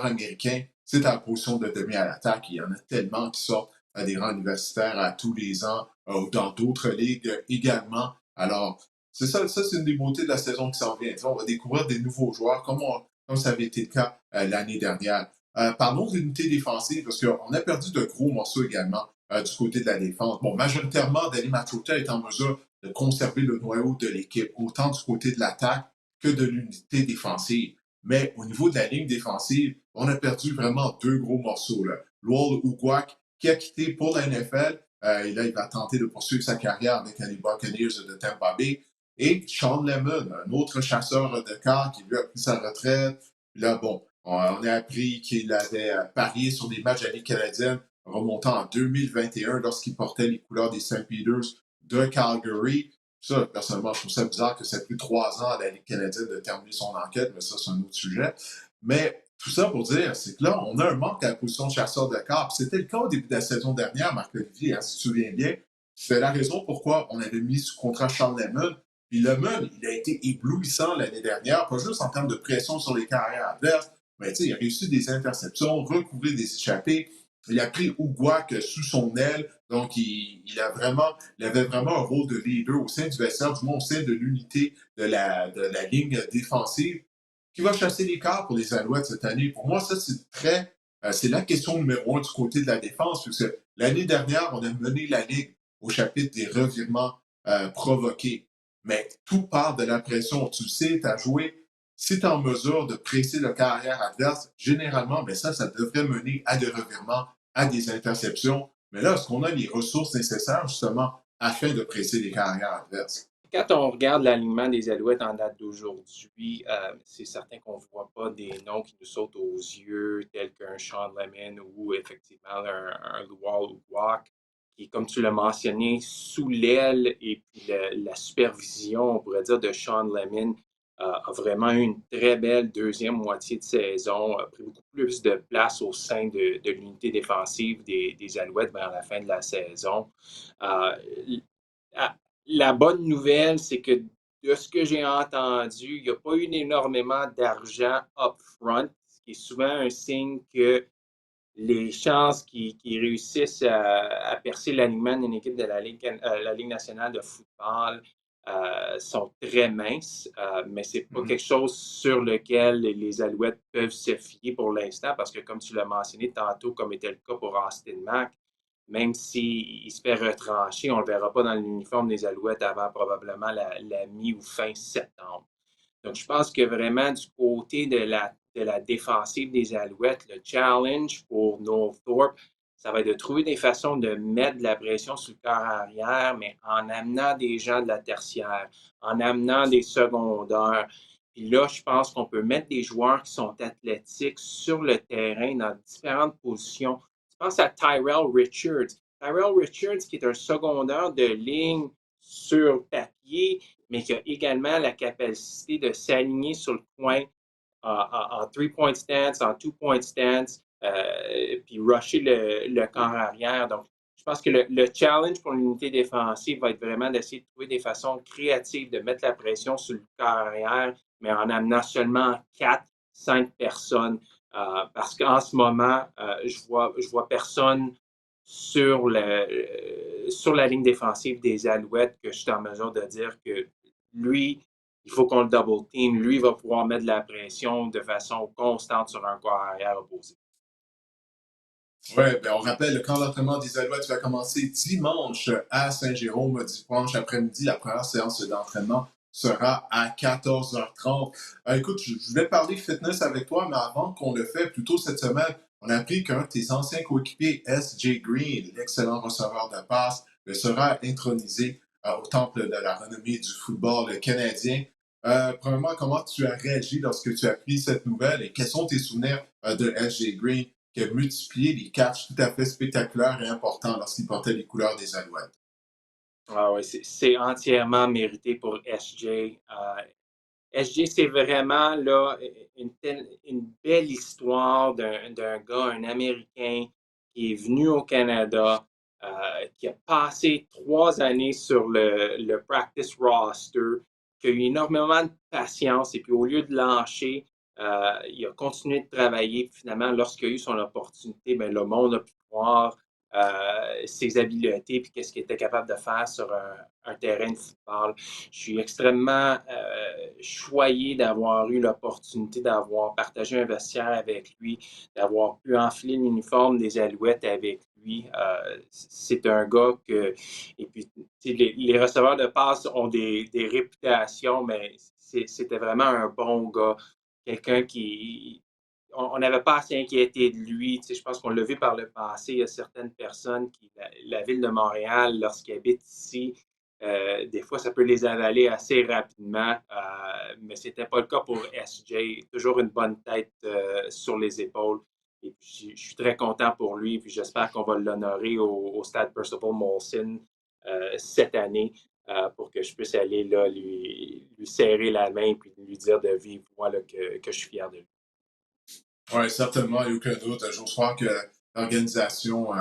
américains. C'est à la position de demi à l'attaque. Il y en a tellement qui sortent à des rangs universitaires à tous les ans, ou dans d'autres ligues également. Alors, c'est ça c'est une des beautés de la saison qui s'en vient. On va découvrir des nouveaux joueurs, comme ça avait été le cas l'année dernière. Parlons de l'unité défensive, parce qu'on a perdu de gros morceaux également du côté de la défense. Bon, majoritairement, Dani Machota est en mesure de conserver le noyau de l'équipe, autant du côté de l'attaque que de l'unité défensive. Mais au niveau de la ligne défensive, on a perdu vraiment deux gros morceaux. Lowell Uguak, qui a quitté pour la NFL, et là, il va tenter de poursuivre sa carrière avec les Buccaneers de Tampa Bay. Et Sean Lemon, un autre chasseur de quart qui lui a pris sa retraite. Puis là, bon, on a appris qu'il avait parié sur des matchs de la Ligue canadienne remontant en 2021 lorsqu'il portait les couleurs des St. Peters de Calgary. Ça, personnellement, je trouve ça bizarre que ça ait pris 3 ans à la Ligue canadienne de terminer son enquête, mais ça, c'est un autre sujet. Mais tout ça pour dire, c'est que là, on a un manque à la position de chasseur de quart. C'était le cas au début de la saison dernière, Marc-Olivier, hein, si tu te souviens bien. C'est la raison pourquoi on avait mis sous contrat Charles Lemon. Puis Lemon, il a été éblouissant l'année dernière, pas juste en termes de pression sur les carrières adverses, mais il a réussi des interceptions, recouvrir des échappées. Il a pris Uguak sous son aile, donc il avait vraiment un rôle de leader au sein du vestiaire, du moins au sein de l'unité de la ligne défensive, qui va chasser les quarts pour les Alouettes cette année. Pour moi, ça, c'est la question numéro 1 du côté de la défense, puisque l'année dernière, on a mené la Ligue au chapitre des revirements provoqués. Mais tout part de la pression. Tu le sais, tu as joué. Si tu es en mesure de presser le carrière adverse, généralement, ben ça devrait mener à des revirements, à des interceptions. Mais là, est-ce qu'on a les ressources nécessaires, justement, afin de presser les carrières adverses? Quand on regarde l'alignement des Alouettes en date d'aujourd'hui, c'est certain qu'on ne voit pas des noms qui nous sautent aux yeux, tels qu'un Sean Lemon ou effectivement un Lowell Uguak, qui, comme tu l'as mentionné, sous l'aile et puis la supervision, on pourrait dire, de Sean Lemon, a vraiment eu une très belle deuxième moitié de saison, a pris beaucoup plus de place au sein de l'unité défensive des Alouettes vers la fin de la saison. Euh, la bonne nouvelle, c'est que de ce que j'ai entendu, il n'y a pas eu énormément d'argent upfront, ce qui est souvent un signe que les chances qu'ils réussissent à percer l'alignement d'une équipe de la Ligue nationale de football sont très minces, mais ce n'est pas quelque chose sur lequel les Alouettes peuvent se fier pour l'instant, parce que comme tu l'as mentionné tantôt, comme était le cas pour Austin Mack, même s'il se fait retrancher, on ne le verra pas dans l'uniforme des Alouettes avant probablement la mi- ou fin septembre. Donc, je pense que vraiment du côté de la défensive des Alouettes, le challenge pour Noel Thorpe, ça va être de trouver des façons de mettre de la pression sur le corps arrière, mais en amenant des gens de la tertiaire, en amenant des secondaires. Puis là, je pense qu'on peut mettre des joueurs qui sont athlétiques sur le terrain dans différentes positions. Je pense à Tyrell Richards. Tyrell Richards, qui est un secondaire de ligne sur papier, mais qui a également la capacité de s'aligner sur le coin en three-point stance, en two-point stance, puis rusher le corps arrière. Donc, je pense que le challenge pour l'unité défensive va être vraiment d'essayer de trouver des façons créatives de mettre la pression sur le corps arrière, mais en amenant seulement 4, 5 personnes. Parce qu'en ce moment, je vois personne sur la ligne défensive des Alouettes que je suis en mesure de dire que lui, il faut qu'on le double team. Lui va pouvoir mettre de la pression de façon constante sur un corps arrière opposé. Oui, ben on rappelle, le camp d'entraînement des Alouettes va commencer dimanche à Saint-Jérôme, dimanche après-midi. La première séance d'entraînement sera à 14h30. Écoute, je voulais parler fitness avec toi, mais avant qu'on le fait, plus tôt cette semaine, on a appris qu'un de tes anciens coéquipiers, S.J. Green, l'excellent receveur de passe, sera intronisé au temple de la renommée du football canadien. Premièrement, comment tu as réagi lorsque tu as appris cette nouvelle et quels sont tes souvenirs de S.J. Green qui a multiplié les catchs tout à fait spectaculaires et importants lorsqu'il portait les couleurs des Alouettes? Ah oui, c'est entièrement mérité pour SJ. SJ, c'est vraiment là, une belle histoire d'un gars, un Américain qui est venu au Canada, qui a passé 3 années sur le practice roster, qui a eu énormément de patience et puis au lieu de lâcher, il a continué de travailler. Puis finalement, lorsqu'il a eu son opportunité, ben, le monde a pu voir ses habiletés puis qu'est-ce qu'il était capable de faire sur un terrain de football. Je suis extrêmement choyé d'avoir eu l'opportunité d'avoir partagé un vestiaire avec lui, d'avoir pu enfiler l'uniforme des Alouettes avec lui. C'est un gars que... Et puis, les receveurs de passe ont des réputations, mais c'était vraiment un bon gars. Quelqu'un qui... On n'avait pas à s'inquiéter de lui. Je pense qu'on l'a vu par le passé. Il y a certaines personnes qui, la ville de Montréal, lorsqu'ils habitent ici, des fois, ça peut les avaler assez rapidement, mais ce n'était pas le cas pour SJ. Toujours une bonne tête sur les épaules. Et puis, je suis très content pour lui. Puis j'espère qu'on va l'honorer au stade Percival Molson cette année pour que je puisse aller là, lui serrer la main et lui dire de vive voix là, que je suis fier de lui. Oui, certainement, il n'y a aucun doute. J'ose croire que l'organisation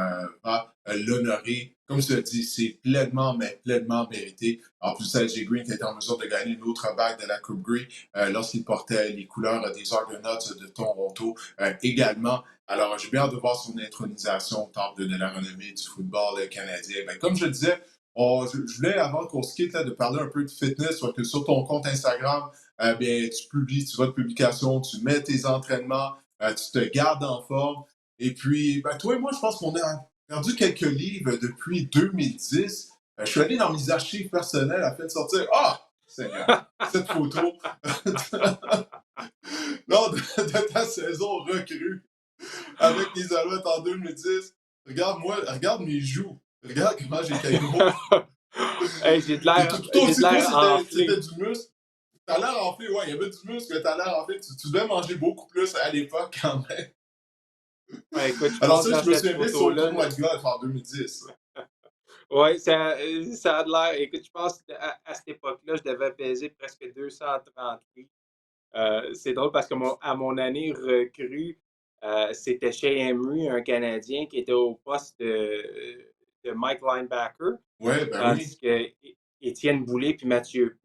va l'honorer. Comme je l'ai dit, c'est pleinement, mais pleinement mérité. En plus, AJ Green qui était en mesure de gagner une autre bague de la Coupe Grey lorsqu'il portait les couleurs des Argonauts de Toronto également. Alors, j'ai bien hâte de voir son intronisation au temple de la renommée du football canadien. Ben, comme je le disais, je voulais, avant qu'on se quitte, là, de parler un peu de fitness, parce que sur ton compte Instagram, bien, tu publies, tu vas de publication, tu mets tes entraînements, tu te gardes en forme. Et puis, ben, toi et moi, je pense qu'on a perdu quelques livres depuis 2010. Je suis allé dans mes archives personnelles afin de sortir. Ah! Seigneur, cette photo lors de ta saison recrue avec les Alouettes en 2010. Regarde-moi, regarde mes joues. Regarde comment j'étais gros. Hey, j'ai de l'air enflé. C'était du muscle. T'as l'air enflé, ouais, il y avait du muscle, mais t'as l'air enflé. Tu devais manger beaucoup plus à l'époque quand même. Ouais, écoute, Alors ça, je me suis mis sur le tournoi de golf en 2010. Oui, ça a de l'air. Écoute, je pense qu'à cette époque-là, je devais peser presque 230 livres. C'est drôle parce que à mon année recrue, c'était Shea Emery, un Canadien, qui était au poste de Mike Linebacker. Ouais, ben Tandis oui. que Étienne Boulay et Mathieu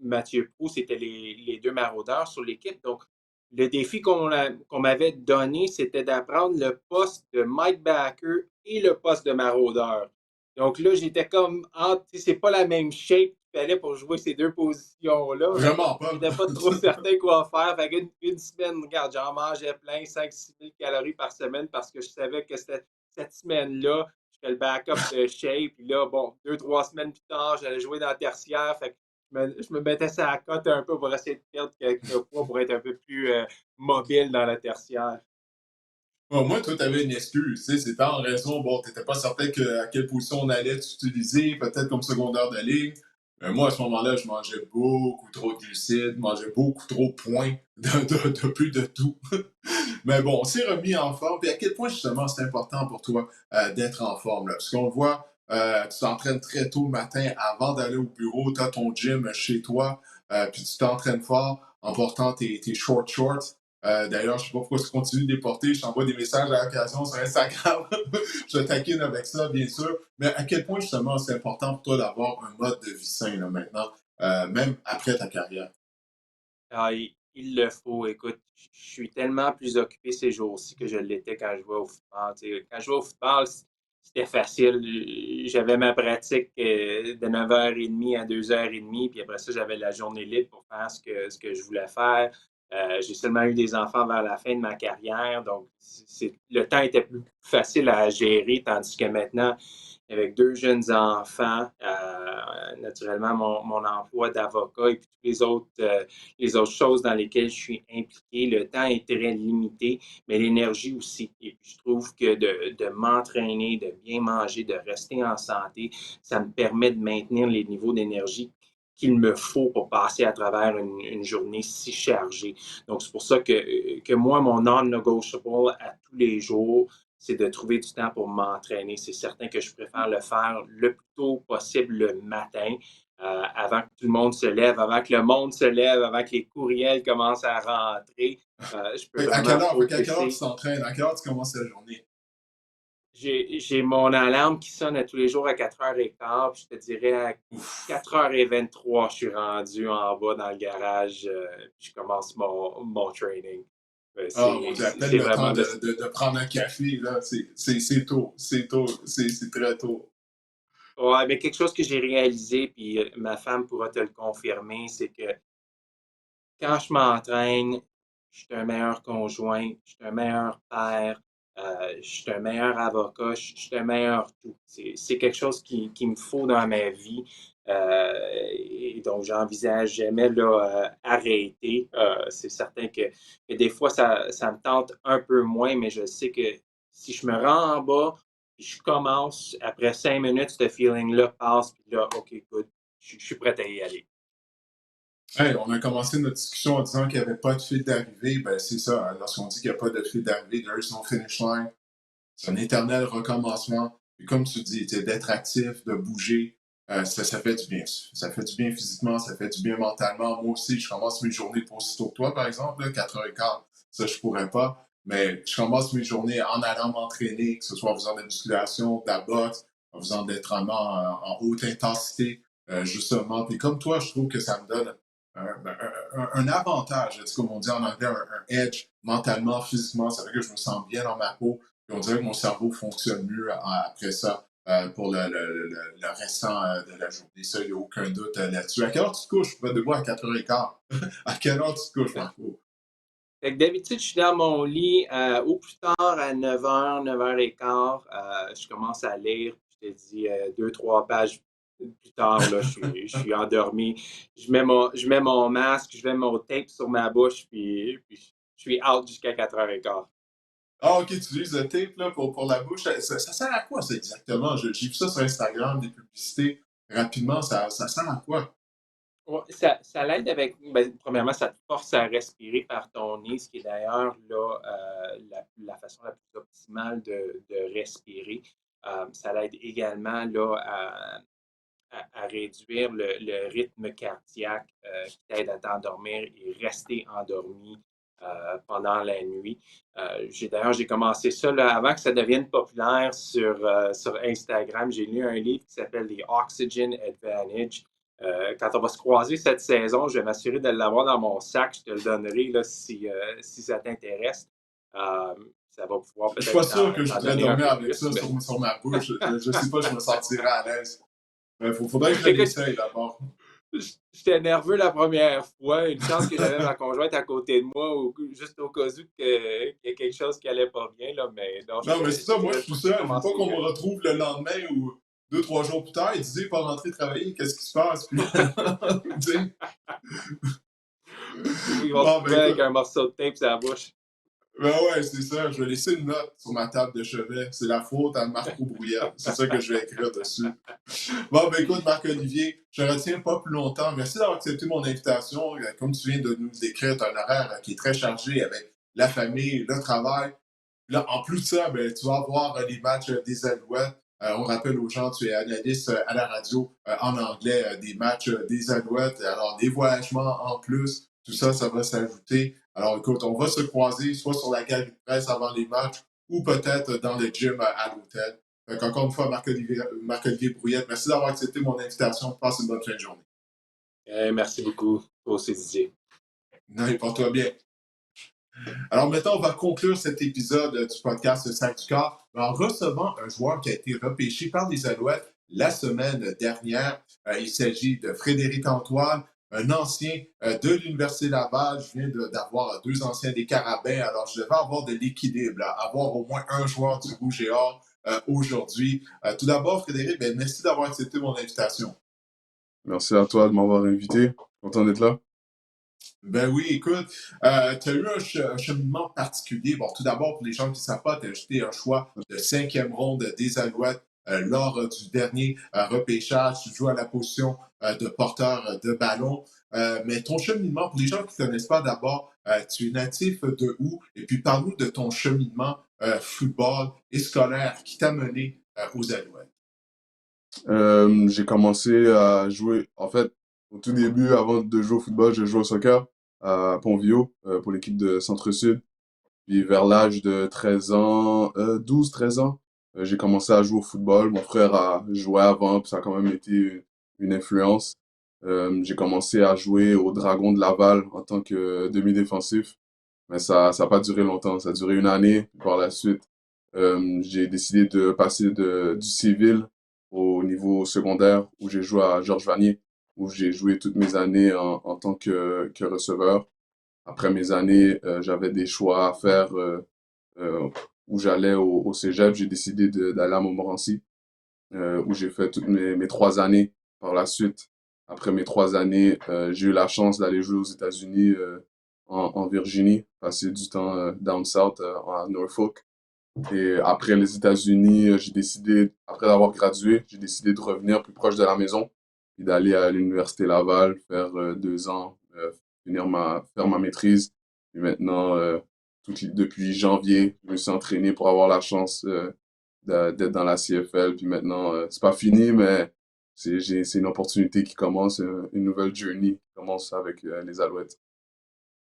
Proulx, c'était les deux maraudeurs sur l'équipe. Donc, le défi qu'on m'avait donné, c'était d'apprendre le poste de Mike Backer et le poste de maraudeur. Donc là, j'étais comme, c'est pas la même shape qu'il fallait pour jouer ces deux positions-là. Vraiment pas. J'étais pas trop certain quoi faire. Fait une semaine, regarde, j'en mangeais plein, 5-6 000 calories par semaine parce que je savais que cette semaine-là, je fais le backup de shape. Puis là, bon, 2-3 semaines plus tard, j'allais jouer dans la tertiaire. Fait que je me mettais ça à cote un peu pour essayer de perdre quelques poids pour être un peu plus mobile dans la tertiaire. Bon, moi, toi, t'avais une excuse. C'était en raison, bon, t'étais pas certain à quelle position on allait t'utiliser, peut-être comme secondaire de ligne. Moi, à ce moment-là, je mangeais beaucoup trop de glucides, mangeais beaucoup trop de points de plus de tout. Mais bon, on s'est remis en forme. Puis à quel point, justement, c'est important pour toi d'être en forme, là? Parce qu'on le voit, tu t'entraînes très tôt le matin avant d'aller au bureau, tu as ton gym chez toi, puis tu t'entraînes fort en portant tes short shorts. D'ailleurs, je ne sais pas pourquoi tu continues de les porter. Je t'envoie des messages à l'occasion sur Instagram. Je te taquine avec ça, bien sûr. Mais à quel point, justement, c'est important pour toi d'avoir un mode de vie sain là, maintenant, même après ta carrière? Ah, il le faut. Écoute, je suis tellement plus occupé ces jours-ci que je l'étais quand je jouais au football. Tu sais, quand je jouais au football, c'était facile. J'avais ma pratique de 9h30 à 2h30, puis après ça, j'avais la journée libre pour faire ce que je voulais faire. J'ai seulement eu des enfants vers la fin de ma carrière, donc le temps était plus facile à gérer, tandis que maintenant, avec deux jeunes enfants, naturellement mon emploi d'avocat et puis toutes les autres choses dans lesquelles je suis impliqué. Le temps est très limité, mais l'énergie aussi. Et puis je trouve que de m'entraîner, de bien manger, de rester en santé, ça me permet de maintenir les niveaux d'énergie qu'il me faut pour passer à travers une journée si chargée. Donc, c'est pour ça que moi, mon non-negotiable à tous les jours, c'est de trouver du temps pour m'entraîner. C'est certain que je préfère le faire le plus tôt possible le matin, avant que tout le monde se lève, avant que le monde se lève, avant que les courriels commencent à rentrer. Je peux À quelle vraiment heure? À quelle heure tu focuser. t'entraînes? À quelle heure tu commences la journée? J'ai mon alarme qui sonne à tous les jours à 4h15, puis je te dirais à Ouf. 4h23, je suis rendu en bas dans le garage, puis je commence mon training. Ah, mon C'est Dieu, à peine c'est le temps vraiment là. de prendre un café, là, c'est tôt, c'est tôt, c'est très tôt. Ouais, mais quelque chose que j'ai réalisé, puis ma femme pourra te le confirmer, c'est que quand je m'entraîne, je suis un meilleur conjoint, je suis un meilleur père, je suis un meilleur avocat, je suis un meilleur tout. C'est quelque chose qui me faut dans ma vie. Et donc, j'envisage jamais là, arrêter. C'est certain que des fois, ça me tente un peu moins, mais je sais que si je me rends en bas, puis je commence, après 5 minutes, ce feeling-là passe, puis là, OK, good, je suis prêt à y aller. Hey, on a commencé notre discussion en disant qu'il n'y avait pas de fil d'arrivée. Ben, c'est ça, hein. Lorsqu'on dit qu'il n'y a pas de fil d'arrivée, there is no finish line. C'est un éternel recommencement. Et comme tu dis, d'être actif, de bouger, ça fait du bien. Ça fait du bien physiquement, ça fait du bien mentalement. Moi aussi, je commence mes journées pas aussitôt que toi, par exemple, là, 4h15. Ça, je pourrais pas. Mais je commence mes journées en allant m'entraîner, que ce soit en faisant de la musculation, de la boxe, en faisant de l'entraînement en haute intensité, justement. Puis comme toi, je trouve que ça me donne un avantage, comme on dit en anglais, un edge mentalement, physiquement. Ça fait que je me sens bien dans ma peau. Puis on dirait que mon cerveau fonctionne mieux après ça pour le restant de la journée. Ça, il n'y a aucun doute là-dessus. À quelle heure tu te couches? Tu vas debout à 4h15. À quelle heure tu te couches, Marco? Fait que d'habitude, je suis dans mon lit au plus tard à 9h, 9h15. Je commence à lire. Je te dis 2, 3 pages plus tard, là, je suis endormi. Je mets mon masque, je mets mon tape sur ma bouche, puis je suis out jusqu'à 4h15. Ah, ok, tu utilises le tape là, pour la bouche. Ça sert à quoi, ça, exactement? J'ai vu ça sur Instagram, des publicités. Rapidement, ça sert à quoi? Ouais, ça l'aide avec, ben, premièrement, ça te force à respirer par ton nez, ce qui est d'ailleurs là, la façon la plus optimale de respirer. Ça l'aide également là, à réduire le rythme cardiaque qui t'aide à t'endormir et rester endormi pendant la nuit. J'ai commencé ça là, avant que ça devienne populaire sur Instagram. J'ai lu un livre qui s'appelle The Oxygen Advantage. Quand on va se croiser cette saison, je vais m'assurer de l'avoir dans mon sac. Je te le donnerai là, si ça t'intéresse. Ça va pouvoir Je suis pas peut-être sûr que je t'en voudrais donner un dormir peu avec plus. ça Mais... sur ma bouche. Je sais pas, je me sentirais à l'aise. Faudrait que je Écoute, l'essaye d'abord. j'étais nerveux la première fois. Une chance que j'avais ma conjointe à côté de moi, juste au cas où qu'il y a quelque chose qui allait pas bien. Là, mais non, Non, mais c'est je te ça, moi je dirais suis pas que j'ai seul. Je veux pas commencé. qu'on me retrouve le lendemain ou 2, 3 jours plus tard et disait pas rentrer travailler, qu'est-ce qui se passe? Puis, tu sais. Ils vont te Bon, ben trouver avec écoute, un morceau de tape sur la bouche. Ben ouais, c'est ça. Je vais laisser une note sur ma table de chevet. C'est la faute à Marco Brouillard. C'est ça que je vais écrire dessus. Bon, ben écoute, Marc-Olivier, je ne retiens pas plus longtemps. Merci d'avoir accepté mon invitation. Comme tu viens de nous décrire, tu as un horaire qui est très chargé avec la famille, le travail. Là, en plus de ça, ben, tu vas voir les matchs des Alouettes. On rappelle aux gens, tu es analyste à la radio en anglais des matchs des Alouettes. Alors, des voyagements en plus, tout ça, ça va s'ajouter. Alors, écoute, on va se croiser soit sur la galerie de presse avant les matchs ou peut-être dans le gym à l'hôtel. Donc, encore une fois, Marc-Olivier Brouillette, merci d'avoir accepté mon invitation. Passe une bonne fin de journée. Merci beaucoup. Toi aussi, Didier. Non, et porte-toi bien. Alors maintenant, on va conclure cet épisode du podcast Sac du Corps en recevant un joueur qui a été repêché par les Alouettes la semaine dernière. Il s'agit de Frédéric Antoine, un ancien de l'Université Laval. Je viens d'avoir deux anciens des Carabins, alors je devais avoir de l'équilibre, avoir au moins un joueur du Rouge et Or aujourd'hui. Tout d'abord, Frédéric, ben, merci d'avoir accepté mon invitation. Merci à toi de m'avoir invité. Content d'être là. Ben oui, écoute, tu as eu un cheminement particulier. Bon, tout d'abord, pour les gens qui ne savent pas, tu as jeté un choix de 5e ronde des Alouettes lors du dernier repêchage. Tu joues à la position de porteur de ballon. Mais ton cheminement, pour les gens qui ne connaissent pas d'abord, tu es natif de où? Et puis parle-nous de ton cheminement football et scolaire qui t'a mené aux Alouettes. J'ai commencé à jouer, en fait, au tout début, avant de jouer au football, je jouais au soccer à Pont-Viau pour l'équipe de Centre-Sud. Puis vers l'âge de 13 ans, 12-13 ans, j'ai commencé à jouer au football. Mon frère a joué avant, puis ça a quand même été une influence. J'ai commencé à jouer au Dragon de Laval en tant que demi-défensif, mais ça a pas duré longtemps. Ça a duré une année. Puis par la suite, j'ai décidé de passer du civil au niveau secondaire où j'ai joué à Georges Vanier, où j'ai joué toutes mes années en tant que receveur. Après mes années, j'avais des choix à faire euh, où j'allais au cégep. J'ai décidé d'aller à Montmorency, où j'ai fait toutes mes 3 années. Par la suite, après mes 3 années, j'ai eu la chance d'aller jouer aux États-Unis, en Virginie, passer du temps down south, à Norfolk. Et après les États-Unis, j'ai décidé, après avoir gradué, j'ai décidé de revenir plus proche de la maison et d'aller à l'Université Laval, faire 2 ans, faire ma maîtrise. Et maintenant, depuis janvier, je me suis entraîné pour avoir la chance d'être dans la CFL. Puis maintenant, c'est pas fini, mais c'est une opportunité qui commence, une nouvelle journey qui commence avec les Alouettes.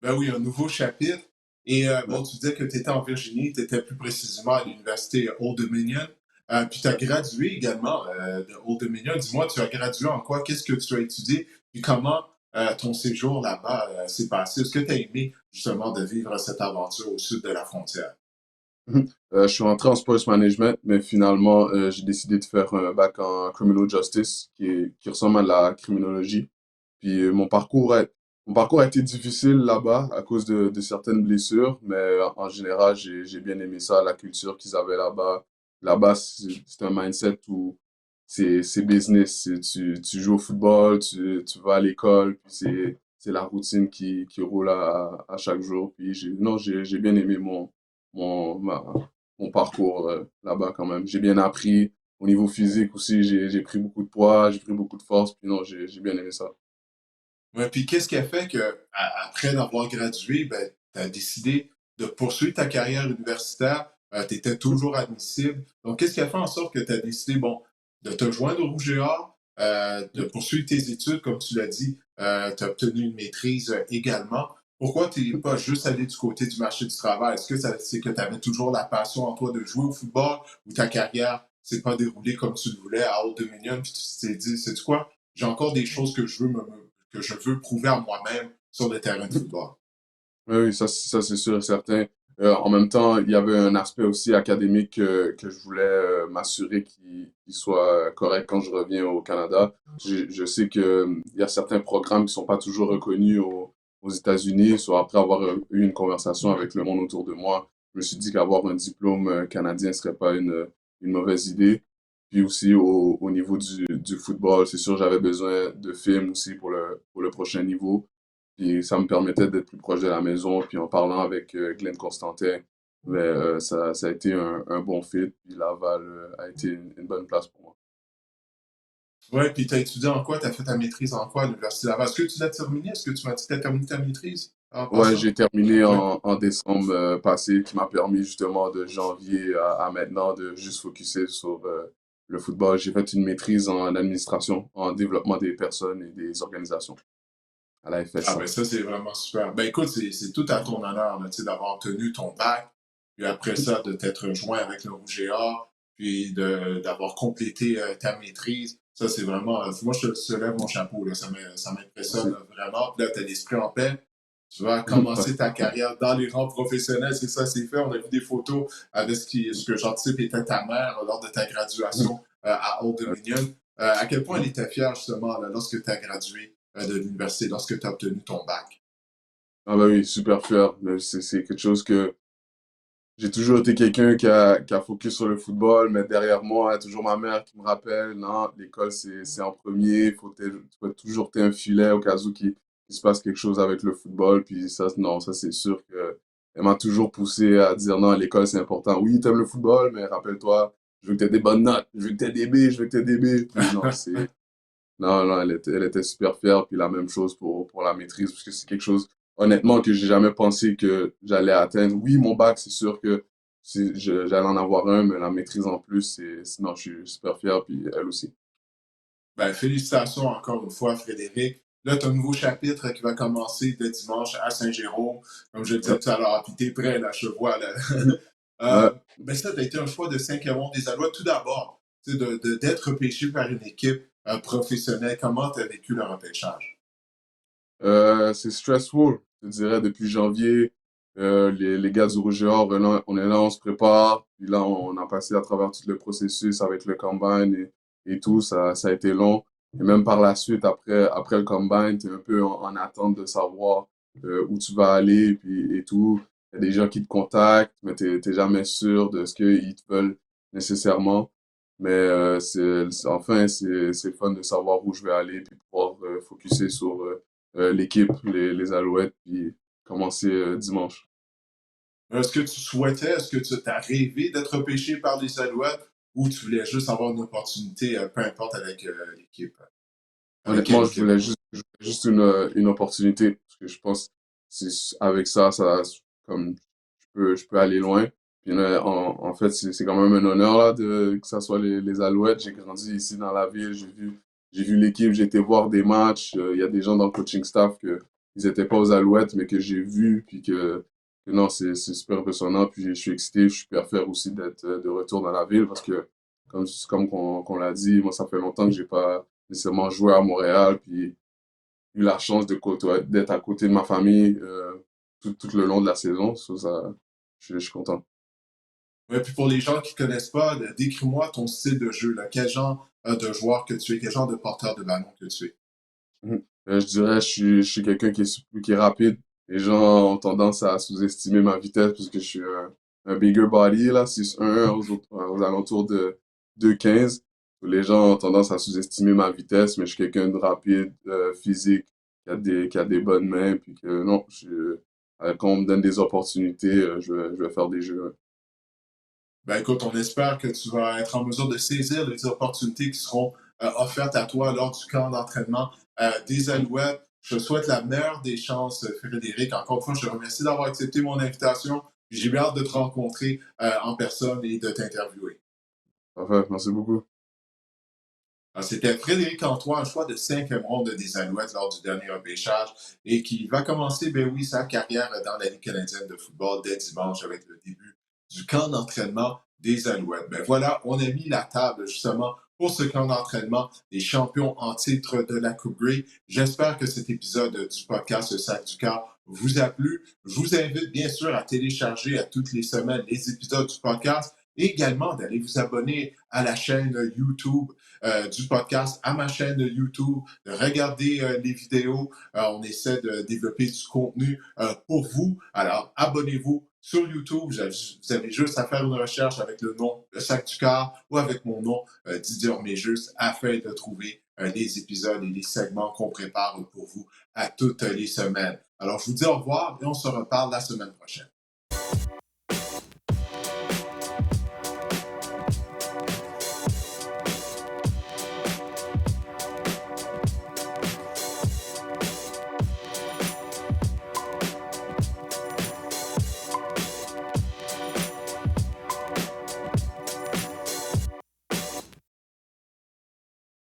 Ben oui, un nouveau chapitre. Et Ouais. bon, tu disais que tu étais en Virginie, tu étais plus précisément à l'université Old Dominion. Puis tu as gradué également de Old Dominion. Dis-moi, tu as gradué en quoi? Qu'est-ce que tu as étudié? Puis comment ton séjour là-bas s'est passé? Est-ce que tu as aimé justement de vivre cette aventure au sud de la frontière? Mhm. Je suis rentré en sports management, mais finalement, j'ai décidé de faire un bac en criminal justice qui ressemble à la criminologie. Puis mon parcours a été difficile là-bas à cause de certaines blessures, mais en général, j'ai bien aimé ça, la culture qu'ils avaient là-bas. Là-bas, c'est un mindset où c'est business. Tu joues au football, tu vas à l'école, puis c'est la routine qui roule à chaque jour. Puis non, j'ai bien aimé mon, ma- mon parcours là-bas quand même. J'ai bien appris. Au niveau physique aussi, j'ai pris beaucoup de poids, j'ai pris beaucoup de force, puis non, j'ai bien aimé ça. Ouais, puis qu'est-ce qui a fait que, après d'avoir gradué, ben, tu as décidé de poursuivre ta carrière universitaire? Tu étais toujours admissible. Donc, qu'est-ce qui a fait en sorte que tu as décidé, bon, de te joindre au Rouge et Or, de poursuivre tes études, comme tu l'as dit, tu as obtenu une maîtrise également. Pourquoi tu n'es pas juste allé du côté du marché du travail? Est-ce que c'est que tu avais toujours la passion en toi de jouer au football ou ta carrière s'est pas déroulée comme tu le voulais à Old Dominion, puis tu t'es dit, c'est quoi? J'ai encore des choses que que je veux prouver à moi-même sur le terrain de football. Oui, oui, ça c'est sûr et certain. En même temps, il y avait un aspect aussi académique que je voulais m'assurer qu'il soit correct quand je reviens au Canada. Je sais que il y a certains programmes qui sont pas toujours reconnus aux États-Unis. Soit après avoir eu une conversation avec le monde autour de moi, je me suis dit qu'avoir un diplôme canadien serait pas une mauvaise idée. Puis aussi au niveau du football, c'est sûr j'avais besoin de films aussi pour le prochain niveau. Puis ça me permettait d'être plus proche de la maison. Puis en parlant avec Glenn Constantin, mais, ça a été un bon fit. Puis Laval a été une bonne place pour moi. Ouais, puis tu as étudié en quoi? Tu as fait ta maîtrise en quoi à l'Université Laval? Est-ce que tu l'as terminé? Est-ce que tu m'as dit que tu as terminé ta maîtrise en Ouais, passant? j'ai terminé Oui. en décembre passé, qui m'a permis justement de janvier à maintenant de juste focuser sur le football. J'ai fait une maîtrise en administration, en développement des personnes et des organisations à la Ah FS100. ben ça, c'est vraiment super. Ben écoute, c'est tout à ton honneur là, tu sais, d'avoir obtenu ton bac, puis après ça, de t'être joint avec le Rouge et Or, puis d'avoir complété ta maîtrise. Ça, c'est vraiment. Moi, je te lève mon chapeau, là, ça m'impressionne Merci. là, vraiment. Puis là, tu as l'esprit en paix. Tu vas commencer ta carrière dans les rangs professionnels, c'est ça, c'est fait. On a vu des photos avec ce que j'anticipe était ta mère lors de ta graduation à Old Dominion. À quel point elle était fière, justement, là, lorsque tu as gradué de l'université, lorsque tu as obtenu ton bac. Ah bah oui, super fier. C'est quelque chose que j'ai toujours été quelqu'un qui a focus sur le football, mais derrière moi, il y a toujours ma mère qui me rappelle, non, l'école, c'est en premier, tu faut toujours t'aies un filet au cas où qu'il se passe quelque chose avec le football, puis ça, non, ça c'est sûr que elle m'a toujours poussé à dire, non, l'école, c'est important. Oui, t'aimes le football, mais rappelle-toi, je veux que t'aies des bonnes notes, je veux que t'aies des B, je veux que t'aies des B, puis non, non, non, elle était super fière. Puis la même chose pour la maîtrise, parce que c'est quelque chose, honnêtement, que j'ai jamais pensé que j'allais atteindre. Oui, mon bac, c'est sûr que j'allais en avoir un, mais la maîtrise en plus, non, je suis super fier, puis elle aussi. Ben, félicitations encore une fois, Frédéric. Là, tu as un nouveau chapitre qui va commencer dès dimanche à Saint-Jérôme. Comme je le disais Ouais, tout à l'heure, puis t'es prêt, là, je vois. Là. ouais. Ben ça, tu as été un choix de 5e des Alouettes. Tout d'abord, tu sais, d'être repêché par une équipe professionnelle. Comment tu as vécu le repêchage? C'est stressful, je dirais, depuis janvier. Les gars du Rouge et Or, on est là, on se prépare. Puis là, on a passé à travers tout le processus avec le combine et tout. Ça a été long. Et même par la suite, après le combine, tu es un peu en attente de savoir où tu vas aller et tout. Il y a des gens qui te contactent, mais t'es jamais sûr de ce qu'ils te veulent nécessairement. Mais enfin, c'est fun de savoir où je vais aller puis pouvoir focuser sur l'équipe, les Alouettes, puis commencer dimanche. Est-ce que tu souhaitais, est-ce que tu as rêvé d'être repêché par les Alouettes ou tu voulais juste avoir une opportunité, peu importe avec l'équipe? Avec quelle Honnêtement, équipe? je voulais juste une opportunité, parce que je pense que avec ça, comme, je peux aller loin. Puis là, en fait, c'est quand même un honneur là, que ça soit les Alouettes. J'ai grandi ici dans la ville, j'ai vu l'équipe, j'ai été voir des matchs. Il y a des gens dans le coaching staff ils étaient pas aux Alouettes, mais que j'ai vu, puis que non, c'est super impressionnant. Puis je suis excité, je suis super fier aussi d'être de retour dans la ville, parce que, comme qu'on l'a dit, moi, ça fait longtemps que j'ai pas nécessairement joué à Montréal, puis eu la chance d'être à côté de ma famille tout le long de la saison. Je suis content. Ouais, puis pour les gens qui ne connaissent pas, décris-moi ton style de jeu. Là. Quel genre de joueur que tu es? Quel genre de porteur de ballon que tu es? Mhm. Je dirais, je suis quelqu'un qui est rapide. Les gens ont tendance à sous-estimer ma vitesse parce que je suis un bigger body, là, 6'1", aux alentours de 2'15". Les gens ont tendance à sous-estimer ma vitesse, mais je suis quelqu'un de rapide, physique, qui a des bonnes mains, puis que non, quand on me donne des opportunités, je vais faire des jeux. Ouais. Ben écoute, on espère que tu vas être en mesure de saisir les opportunités qui seront offertes à toi lors du camp d'entraînement des Alouettes. Je te souhaite la meilleure des chances, Frédéric. Encore une fois, je te remercie d'avoir accepté mon invitation. J'ai bien hâte de te rencontrer en personne et de t'interviewer. Parfait, merci beaucoup. Alors, c'était Frédéric Antoine, un choix de 5e ronde des Alouettes lors du dernier repêchage et qui va commencer, ben oui, sa carrière dans la Ligue canadienne de football dès dimanche avec le début du camp d'entraînement des Alouettes. Ben voilà, on a mis la table justement pour ce camp d'entraînement des champions en titre de la Coupe Grey. J'espère que cet épisode du podcast Le Sac du Cœur vous a plu. Je vous invite bien sûr à télécharger à toutes les semaines les épisodes du podcast et également d'aller vous abonner à la chaîne YouTube du podcast, à ma chaîne YouTube, de regarder les vidéos. On essaie de développer du contenu pour vous. Alors, abonnez-vous sur YouTube. Vous avez juste à faire une recherche avec le nom Le Sac du Cœur ou avec mon nom, Didier Orméjus, afin de trouver les épisodes et les segments qu'on prépare pour vous à toutes les semaines. Alors, je vous dis au revoir et on se reparle la semaine prochaine.